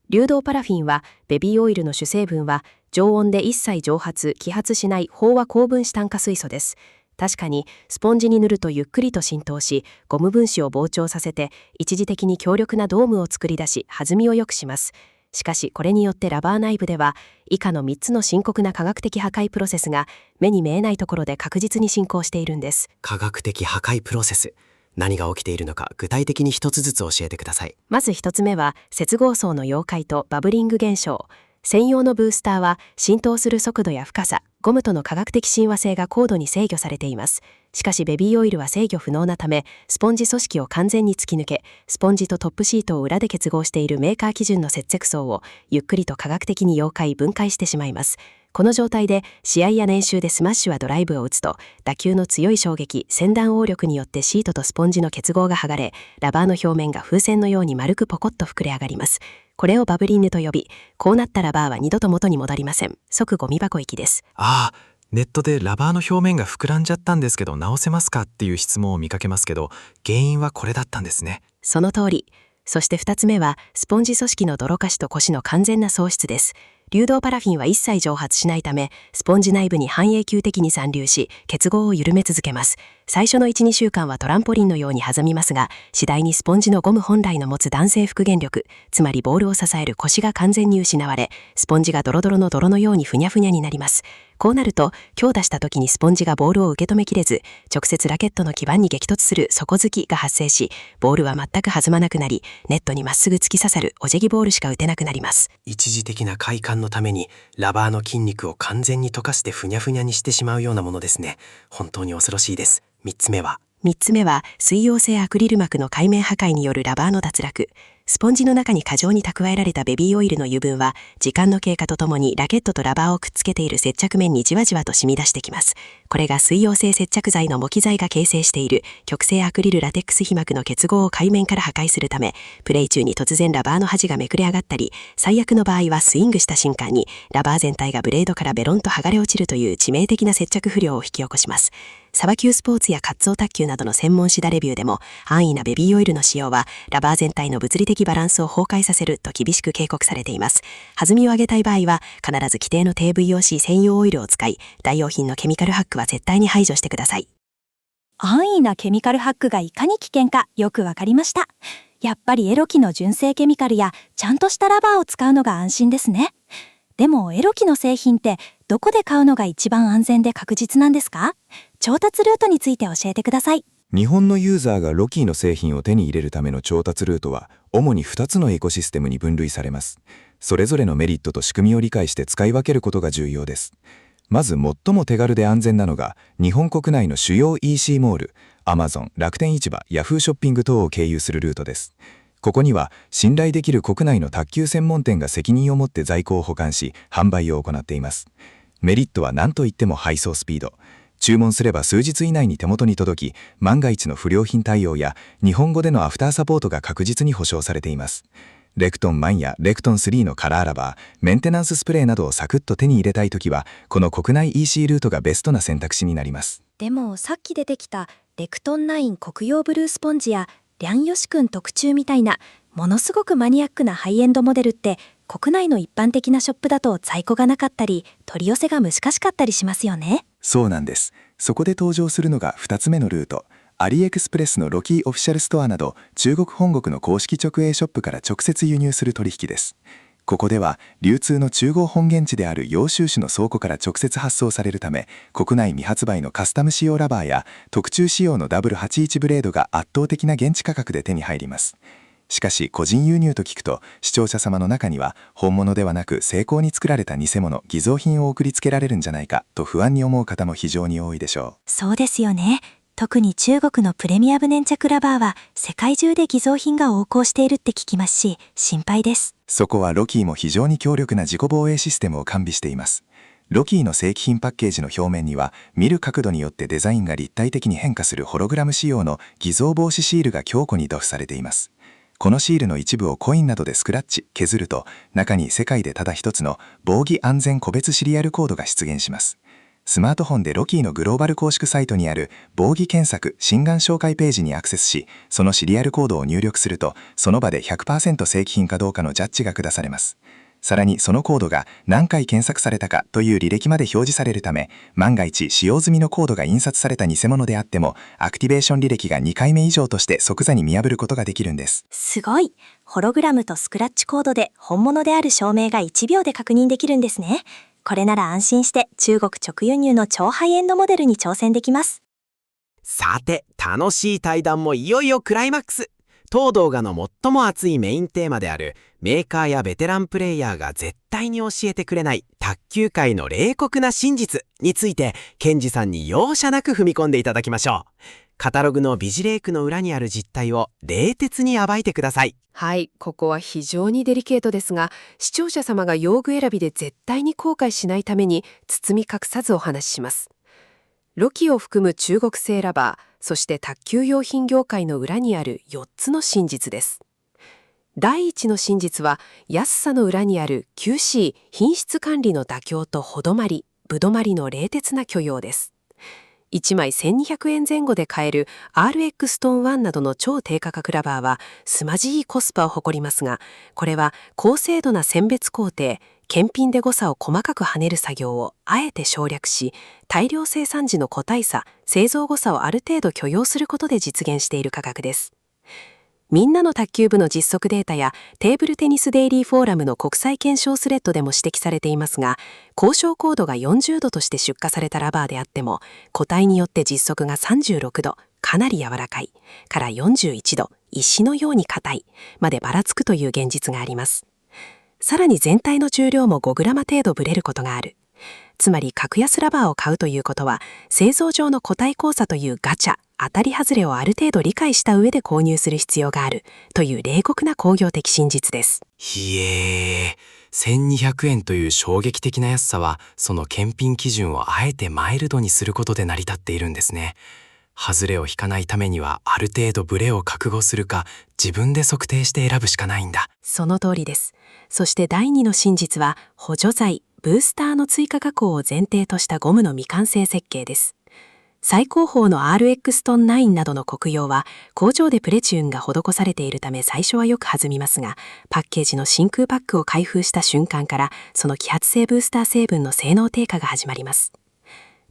Speaker 9: 流動パラフィンはベビーオイルの主成分は常温で一切蒸発・揮発しない飽和高分子炭化水素です。確かにスポンジに塗るとゆっくりと浸透し、ゴム分子を膨張させて一時的に強力なドームを作り出し弾みを良くします。しかしこれによってラバー内部では以下の3つの深刻な科学的破壊プロセスが目に見えないところで確実に進行しているんです。
Speaker 8: 科学的破壊プロセス。何が起きているのか具体的に一つずつ教えてください。
Speaker 9: まず1つ目は接合層の溶解とバブリング現象。専用のブースターは浸透する速度や深さ、ゴムとの科学的親和性が高度に制御されています。しかしベビーオイルは制御不能なため、スポンジ組織を完全に突き抜け、スポンジとトップシートを裏で結合しているメーカー基準の接着層をゆっくりと科学的に溶解・分解してしまいます。この状態で試合や練習でスマッシュはドライブを打つと、打球の強い衝撃、先端応力によってシートとスポンジの結合が剥がれ、ラバーの表面が風船のように丸くポコッと膨れ上がります。これをバブリングと呼び、こうなったラバーは二度と元に戻りません。即ゴミ箱行きです。
Speaker 3: ああ、ネットでラバーの表面が膨らんじゃったんですけど直せますかっていう質問を見かけますけど、原因はこれだったんですね。
Speaker 9: その通り。そして2つ目はスポンジ組織の泥化しとコシの完全な喪失です。流動パラフィンは一切蒸発しないため、スポンジ内部に半永久的に残留し、結合を緩め続けます。最初の 1,2 週間はトランポリンのように弾みますが、次第にスポンジのゴム本来の持つ弾性復元力、つまりボールを支えるコシが完全に失われ、スポンジがドロドロの泥のようにふにゃふにゃになります。こうなると、強打した時にスポンジがボールを受け止めきれず、直接ラケットの基板に激突する底突きが発生し、ボールは全く弾まなくなり、ネットにまっすぐ突き刺さるお辞儀ボールしか打てなくなります。
Speaker 8: 一時的な快感のためにラバーの筋肉を完全に溶かしてふにゃふにゃにしてしまうようなものですね。本当に恐ろしいです。3つ目は
Speaker 9: 水溶性アクリル膜の界面破壊によるラバーの脱落。スポンジの中に過剰に蓄えられたベビーオイルの油分は、時間の経過とともにラケットとラバーをくっつけている接着面にじわじわと染み出してきます。これが水溶性接着剤の模基材が形成している極性アクリルラテックス皮膜の結合を界面から破壊するため、プレイ中に突然ラバーの端がめくれ上がったり、最悪の場合はスイングした瞬間にラバー全体がブレードからベロンと剥がれ落ちるという致命的な接着不良を引き起こします。サバ級スポーツやカッツオ卓球などの専門誌打レビューでも、安易なベビーオイルの使用はラバー全体の物理的バランスを崩壊させると厳しく警告されています。弾みを上げたい場合は必ず規定の低 VOC 専用オイルを使い、代用品のケミカルハックは絶対に排除してください。
Speaker 4: 安易なケミカルハックがいかに危険かよくわかりました。やっぱりエロキの純正ケミカルやちゃんとしたラバーを使うのが安心ですね。でもエロキの製品ってどこで買うのが一番安全で確実なんですか？調達ルートについて教えてください。
Speaker 5: 日本のユーザーがロキの製品を手に入れるための調達ルートは主に2つのエコシステムに分類されます。それぞれのメリットと仕組みを理解して使い分けることが重要です。まず最も手軽で安全なのが日本国内の主要 EC モール、Amazon、楽天市場、Yahoo ショッピング等を経由するルートです。ここには信頼できる国内の卓球専門店が責任を持って在庫を保管し販売を行っています。メリットは何といっても配送スピード。注文すれば数日以内に手元に届き、万が一の不良品対応や日本語でのアフターサポートが確実に保証されています。レクトン1やレクトン3のカラーラバー、メンテナンススプレーなどをサクッと手に入れたいときは、この国内 EC ルートがベストな選択肢になります。
Speaker 4: でもさっき出てきたレクトン9国用ブルースポンジやリャンヨシ君特注みたいなものすごくマニアックなハイエンドモデルって国内の一般的なショップだと在庫がなかったり取り寄せが難しかったりしますよね。
Speaker 6: そうなんです。そこで登場するのが2つ目のルート。アリエクスプレスのロキーオフィシャルストアなど中国本国の公式直営ショップから直接輸入する取引です。ここでは流通の中合本源地である揚州市の倉庫から直接発送されるため、国内未発売のカスタム仕様ラバーや特注仕様の W81 ブレードが圧倒的な現地価格で手に入ります。
Speaker 3: しかし個人輸入と聞くと視聴者様の中には本物ではなく精巧に作られた偽物偽造品を送りつけられるんじゃないかと不安に思う方も非常に多いでしょう。
Speaker 4: そうですよね。特に中国のプレミアム粘着ラバーは世界中で偽造品が横行しているって聞きますし、心配です。
Speaker 3: そこはロキーも非常に強力な自己防衛システムを完備しています。ロキーの正規品パッケージの表面には見る角度によってデザインが立体的に変化するホログラム仕様の偽造防止シールが強固に塗布されています。このシールの一部をコインなどでスクラッチ削ると、中に世界でただ一つの防偽安全個別シリアルコードが出現します。スマートフォンでロキーのグローバル公式サイトにある防偽検索心眼紹介ページにアクセスし、そのシリアルコードを入力すると、その場で 100% 正規品かどうかのジャッジが下されます。さらにそのコードが何回検索されたかという履歴まで表示されるため、万が一使用済みのコードが印刷された偽物であっても、アクティベーション履歴が2回目以上として即座に見破ることができるんです。
Speaker 4: すごい。ホログラムとスクラッチコードで本物である証明が1秒で確認できるんですね。これなら安心して中国直輸入の超ハイエンドモデルに挑戦できます。
Speaker 8: さて、楽しい対談もいよいよクライマックス。当動画の最も熱いメインテーマであるメーカーやベテランプレイヤーが絶対に教えてくれない卓球界の冷酷な真実について、ケンジさんに容赦なく踏み込んでいただきましょう。カタログのビジレイクの裏にある実態を冷徹に暴いてください。
Speaker 10: はい、ここは非常にデリケートですが、視聴者様が用具選びで絶対に後悔しないために包み隠さずお話しします。ロキを含む中国製ラバー、そして卓球用品業界の裏にある4つの真実です。第1の真実は、安さの裏にある QC 品質管理の妥協とほどまり、ぶどまりの冷徹な許容です。1枚1200円前後で買える RX ストーン1などの超低価格ラバーは凄まじいコスパを誇りますが、これは高精度な選別工程、検品で誤差を細かく跳ねる作業をあえて省略し、大量生産時の個体差、製造誤差をある程度許容することで実現している価格です。みんなの卓球部の実測データやテーブルテニスデイリーフォーラムの国際検証スレッドでも指摘されていますが、交渉コードが40度として出荷されたラバーであっても、個体によって実測が36度、かなり柔らかい、から41度、石のように硬い、までばらつくという現実があります。さらに全体の重量も 5g 程度ブレることがある。つまり格安ラバーを買うということは、製造上の個体交差というガチャ、当たり外れをある程度理解した上で購入する必要があるという冷酷な工業的真実です。
Speaker 8: ひえー、1200円という衝撃的な安さは、その検品基準をあえてマイルドにすることで成り立っているんですね。外れを引かないためには、ある程度ブレを覚悟するか、自分で測定して選ぶしかないんだ。
Speaker 10: その通りです。そして第2の真実は、補助材、ブースターの追加加工を前提としたゴムの未完成設計です。最高峰の RX ストン9などの黒曜は工場でプレチューンが施されているため最初はよく弾みますが、パッケージの真空パックを開封した瞬間からその揮発性ブースター成分の性能低下が始まります。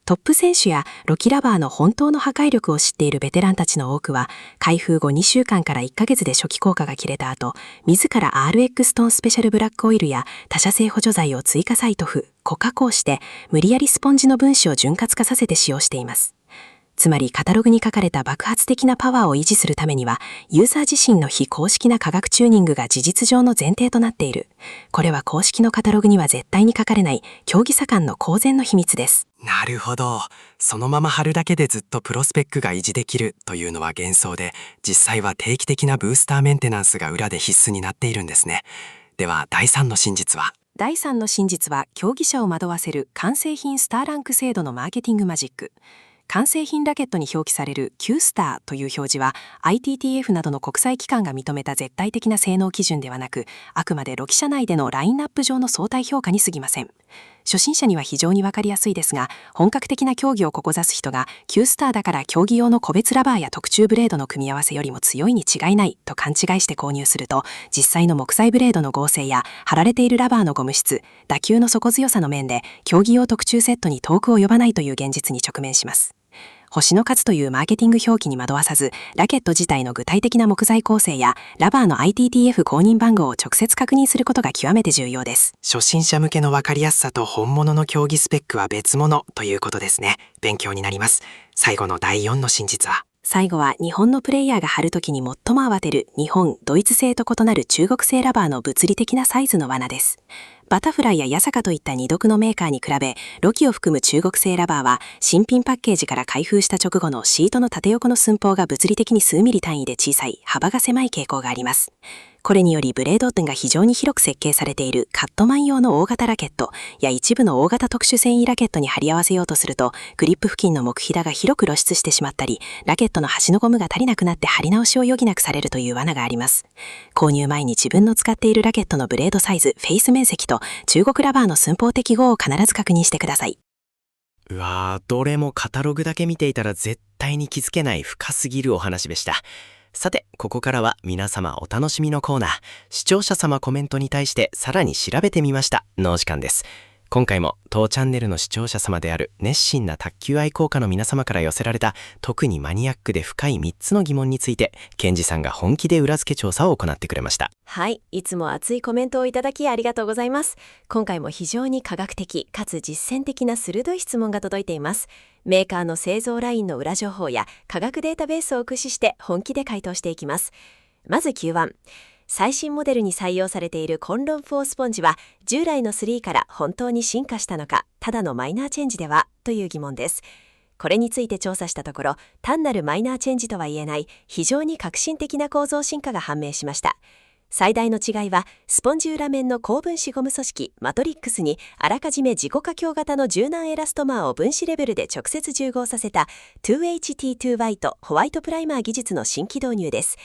Speaker 10: トップ選手やロキラバーの本当の破壊力を知っているベテランたちの多くは、開封後2週間から1ヶ月で初期効果が切れた後、自ら RX ストーンスペシャルブラックオイルや他社製補助剤を追加再塗布、固加工して、無理やりスポンジの分子を潤滑化させて使用しています。つまりカタログに書かれた爆発的なパワーを維持するためには、ユーザー自身の非公式な化学チューニングが事実上の前提となっている。これは公式のカタログには絶対に書かれない競技左官の公然の秘密です。
Speaker 8: なるほど。そのまま貼るだけでずっとプロスペックが維持できるというのは幻想で、実際は定期的なブースターメンテナンスが裏で必須になっているんですね。では第3の真実は？
Speaker 10: 第3の真実は、競技者を惑わせる完成品スターランク制度のマーケティングマジック。完成品ラケットに表記される Q スターという表示は ITTF などの国際機関が認めた絶対的な性能基準ではなく、あくまでロキ社内でのラインナップ上の相対評価に過ぎません。初心者には非常に分かりやすいですが、本格的な競技を志す人が Q スターだから競技用の個別ラバーや特注ブレードの組み合わせよりも強いに違いないと勘違いして購入すると、実際の木材ブレードの合成や貼られているラバーのゴム質、打球の底強さの面で競技用特注セットに遠く及ばないという現実に直面します。星の数というマーケティング表記に惑わさず、ラケット自体の具体的な木材構成やラバーの ITTF 公認番号を直接確認することが極めて重要です。
Speaker 8: 初心者向けの分かりやすさと本物の競技スペックは別物ということですね。勉強になります。最後の第4の真実は？
Speaker 9: 最後は日本のプレイヤーが貼るときに最も慌てる日本、ドイツ製と異なる中国製ラバーの物理的なサイズの罠です。バタフライやヤサカといった二毒のメーカーに比べ、ロキを含む中国製ラバーは新品パッケージから開封した直後のシートの縦横の寸法が物理的に数ミリ単位で小さい、幅が狭い傾向があります。これによりブレード点が非常に広く設計されているカットマン用の大型ラケットや一部の大型特殊繊維ラケットに貼り合わせようとすると、グリップ付近の木ひだが広く露出してしまったり、ラケットの端のゴムが足りなくなって貼り直しを余儀なくされるという罠があります。購入前に自分の使っているラケットのブレードサイズ、フェイス面積と中国ラバーの寸法適合を必ず確認してください。
Speaker 8: うわー、どれもカタログだけ見ていたら絶対に気づけない深すぎるお話でした。さて、ここからは皆様お楽しみのコーナー、視聴者様コメントに対してさらに調べてみましたのお時間です。今回も当チャンネルの視聴者様である熱心な卓球愛好家の皆様から寄せられた特にマニアックで深い3つの疑問について、ケンジさんが本気で裏付け調査を行ってくれました。
Speaker 11: はい、いつも熱いコメントをいただきありがとうございます。今回も非常に科学的かつ実践的な鋭い質問が届いています。メーカーの製造ラインの裏情報や科学データベースを駆使して本気で回答していきます。まず Q1。最新モデルに採用されているコンロン4スポンジは従来の3から本当に進化したのか、ただのマイナーチェンジではという疑問です。これについて調査したところ、単なるマイナーチェンジとは言えない非常に革新的な構造進化が判明しました。最大の違いは、スポンジ裏面の高分子ゴム組織マトリックスにあらかじめ自己加強型の柔軟エラストマーを分子レベルで直接重合させた 2HT2 ワイトホワイトプライマー技術の新規導入です。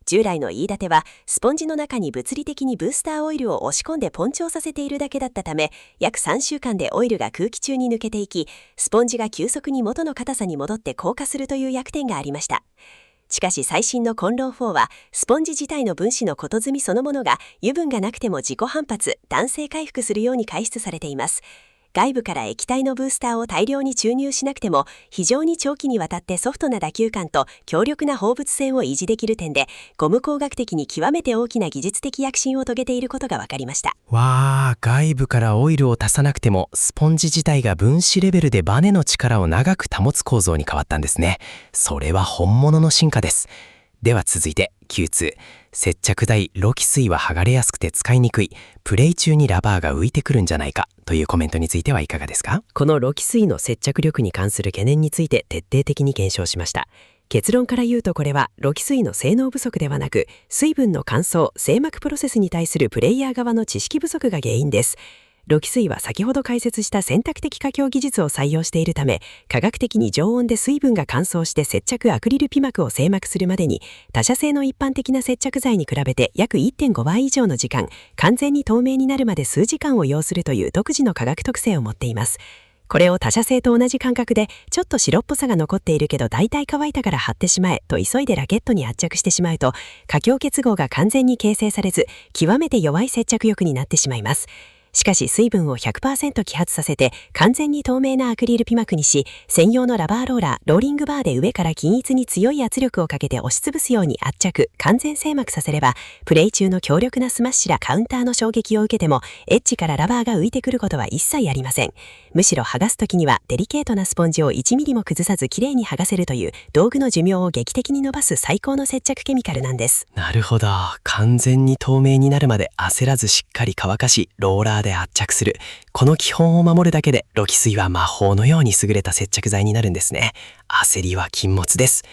Speaker 11: 従来の言い立ては、スポンジの中に物理的にブースターオイルを押し込んでポンチをさせているだけだったため、約3週間でオイルが空気中に抜けていき、スポンジが急速に元の硬さに戻って硬化するという弱点がありました。しかし最新のコンロン4は、スポンジ自体の分子のこと積みそのものが油分がなくても自己反発、弾性回復するように開出されています。外部から液体のブースターを大量に注入しなくても、非常に長期にわたってソフトな打球感と強力な放物線を維持できる点で、ゴム工学的に極めて大きな技術的躍進を遂げていることが分かりました。
Speaker 8: わー、外部からオイルを足さなくてもスポンジ自体が分子レベルでバネの力を長く保つ構造に変わったんですね。それは本物の進化です。では続いて Q2。接着剤ロキ水は剥がれやすくて使いにくい、プレイ中にラバーが浮いてくるんじゃないかというコメントについてはいかがですか？
Speaker 12: このロキ水の接着力に関する懸念について徹底的に検証しました。結論から言うと、これはロキ水の性能不足ではなく、水分の乾燥・成膜プロセスに対するプレイヤー側の知識不足が原因です。ロキ水は先ほど解説した選択的加強技術を採用しているため、科学的に常温で水分が乾燥して接着アクリル皮膜を成膜するまでに、他社製の一般的な接着剤に比べて約 1.5 倍以上の時間、完全に透明になるまで数時間を要するという独自の化学特性を持っています。これを他社製と同じ感覚で、ちょっと白っぽさが残っているけど大体乾いたから貼ってしまえと急いでラケットに圧着してしまうと、加強結合が完全に形成されず、極めて弱い接着力になってしまいます。しかし水分を 100% 揮発させて完全に透明なアクリル皮膜にし、専用のラバーローラー、ローリングバーで上から均一に強い圧力をかけて押しつぶすように圧着、完全成膜させれば、プレイ中の強力なスマッシュらカウンターの衝撃を受けても、エッジからラバーが浮いてくることは一切ありません。むしろ剥がすときにはデリケートなスポンジを1ミリも崩さずきれいに剥がせるという道具の寿命を劇的に伸ばす最高の接着ケミカルなんです。
Speaker 8: なるほど。完全に透明になるまで焦らずしっかり乾かし、ローラーで圧着する。この基本を守るだけでロキ水は魔法のように優れた接着剤になるんですね。焦りは禁物です。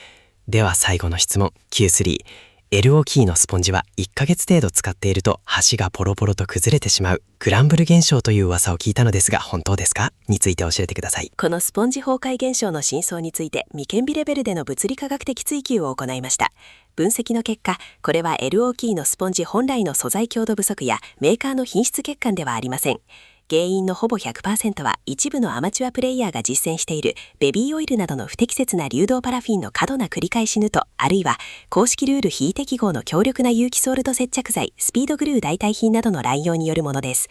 Speaker 8: では最後の質問 Q3。LO キーのスポンジは1ヶ月程度使っていると端がポロポロと崩れてしまうクランブル現象という噂を聞いたのですが、本当ですか？について教えてください。
Speaker 11: このスポンジ崩壊現象の真相について未顕微レベルでの物理科学的追求を行いました。分析の結果、これは LO キーのスポンジ本来の素材強度不足やメーカーの品質欠陥ではありません。原因のほぼ 100% は一部のアマチュアプレイヤーが実践しているベビーオイルなどの不適切な流動パラフィンの過度な繰り返し縫と、あるいは公式ルール非適合の強力な有機ソールド接着剤スピードグルー代替品などの乱用によるものです。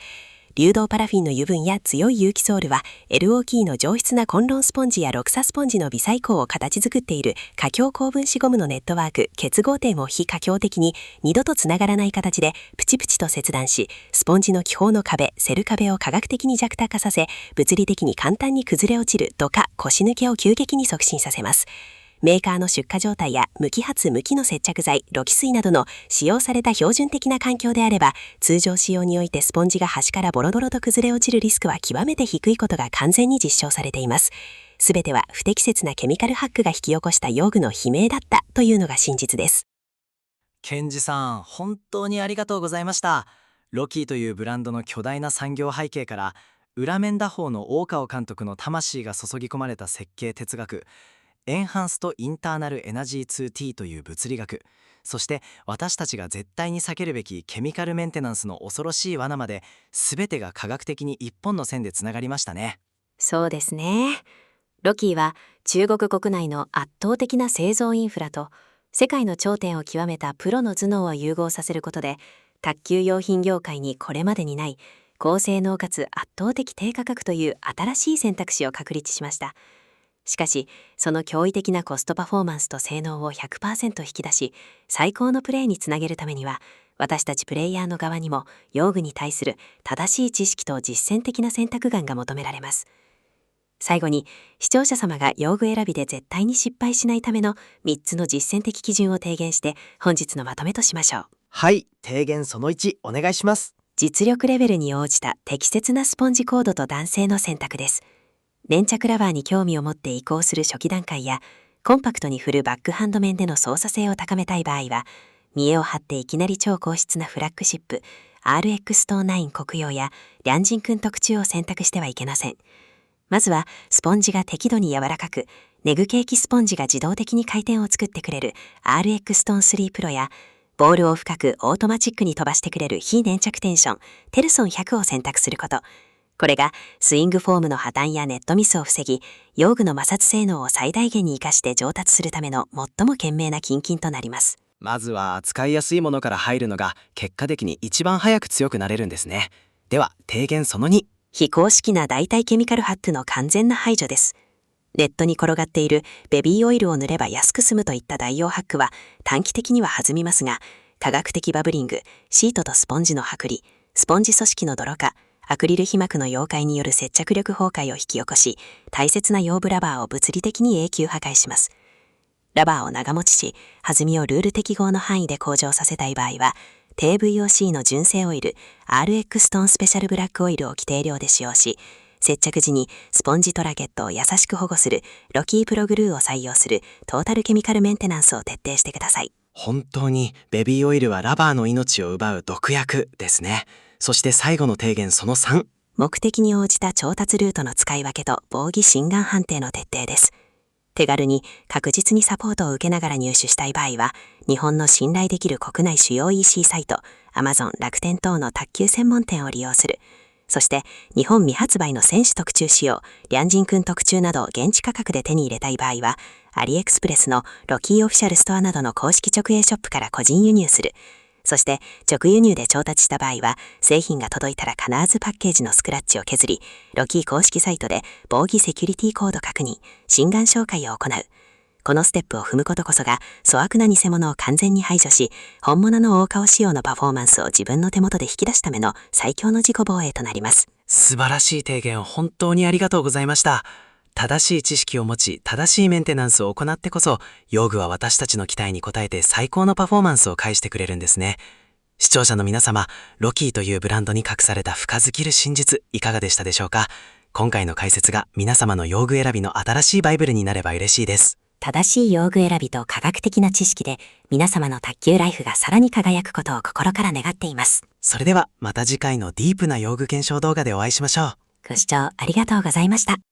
Speaker 11: 流動パラフィンの油分や強い有機ソールは LO キーの上質なコンロンスポンジやロクサスポンジの微細孔を形作っている可強高分子ゴムのネットワーク結合点を非可強的に二度とつながらない形でプチプチと切断し、スポンジの気泡の壁セル壁を科学的に弱体化させ、物理的に簡単に崩れ落ちる土化腰抜けを急激に促進させます。
Speaker 9: メーカーの出荷状態や無揮発無機の接着剤、ロキ水などの使用された標準的な環境であれば、通常使用においてスポンジが端からボロボロと崩れ落ちるリスクは極めて低いことが完全に実証されています。すべては不適切なケミカルハックが引き起こした用具の悲鳴だったというのが真実です。
Speaker 13: ケンジさん、本当にありがとうございました。ロキーというブランドの巨大な産業背景から、裏面打法の大川監督の魂が注ぎ込まれた設計哲学、エンハンストインターナルエナジー 2T という物理学、そして私たちが絶対に避けるべきケミカルメンテナンスの恐ろしい罠まで、全てが科学的に一本の線でつながりましたね。
Speaker 11: そうですね。ロキーは中国国内の圧倒的な製造インフラと世界の頂点を極めたプロの頭脳を融合させることで、卓球用品業界にこれまでにない高性能かつ圧倒的低価格という新しい選択肢を確立しました。しかし、その驚異的なコストパフォーマンスと性能を 100% 引き出し、最高のプレーにつなげるためには、私たちプレイヤーの側にも用具に対する正しい知識と実践的な選択眼が求められます。最後に、視聴者様が用具選びで絶対に失敗しないための3つの実践的基準を提言して本日のまとめとしましょう。
Speaker 14: はい、提言その1お願いします。
Speaker 11: 実力レベルに応じた適切なスポンジコードと弾性の選択です。粘着ラバーに興味を持って移行する初期段階や、コンパクトに振るバックハンド面での操作性を高めたい場合は、見栄を張っていきなり超高質なフラッグシップ RX ストーン9黒曜やリャンジン君特注を選択してはいけません。まずはスポンジが適度に柔らかく、ネグケーキスポンジが自動的に回転を作ってくれる RX ストーン3プロや、ボールを深くオートマチックに飛ばしてくれる非粘着テンションテルソン100を選択すること。これがスイングフォームの破綻やネットミスを防ぎ、用具の摩擦性能を最大限に活かして上達するための最も賢明な近々となります。
Speaker 13: まずは扱いやすいものから入るのが結果的に一番早く強くなれるんですね。では提言その2。
Speaker 11: 非公式な代替ケミカルハックの完全な排除です。ネットに転がっているベビーオイルを塗れば安く済むといった代用ハックは短期的には弾みますが、科学的バブリング、シートとスポンジの剥離、スポンジ組織の泥化、アクリル皮膜の溶解による接着力崩壊を引き起こし、大切な用具ラバーを物理的に永久破壊します。ラバーを長持ちし、弾みをルール適合の範囲で向上させたい場合は、低 VOC の純正オイル RX ストーンスペシャルブラックオイルを規定量で使用し、接着時にスポンジトラケットを優しく保護するロキープログルーを採用するトータルケミカルメンテナンスを徹底してください。
Speaker 8: 本当にベビーオイルはラバーの命を奪う毒薬ですね。そして最後の提言その3。
Speaker 11: 目的に応じた調達ルートの使い分けと防偽心眼判定の徹底です。手軽に確実にサポートを受けながら入手したい場合は、日本の信頼できる国内主要 EC サイト、Amazon、楽天等の卓球専門店を利用する。そして、日本未発売の選手特注仕様、リャンジン君特注などを現地価格で手に入れたい場合は、アリエクスプレスのロキーオフィシャルストアなどの公式直営ショップから個人輸入する。そして直輸入で調達した場合は、製品が届いたら必ずパッケージのスクラッチを削り、ロキー公式サイトで防偽セキュリティコード確認、心眼照会を行う。このステップを踏むことこそが粗悪な偽物を完全に排除し、本物の大顔仕様のパフォーマンスを自分の手元で引き出すための最強の自己防衛となります。
Speaker 8: 素晴らしい提言を本当にありがとうございました。正しい知識を持ち、正しいメンテナンスを行ってこそ、用具は私たちの期待に応えて最高のパフォーマンスを返してくれるんですね。視聴者の皆様、ロキーというブランドに隠された深すぎる真実、いかがでしたでしょうか。今回の解説が皆様の用具選びの新しいバイブルになれば嬉しいです。
Speaker 11: 正しい用具選びと科学的な知識で、皆様の卓球ライフがさらに輝くことを心から願っています。
Speaker 8: それではまた次回のディープな用具検証動画でお会いしましょう。
Speaker 11: ご視聴ありがとうございました。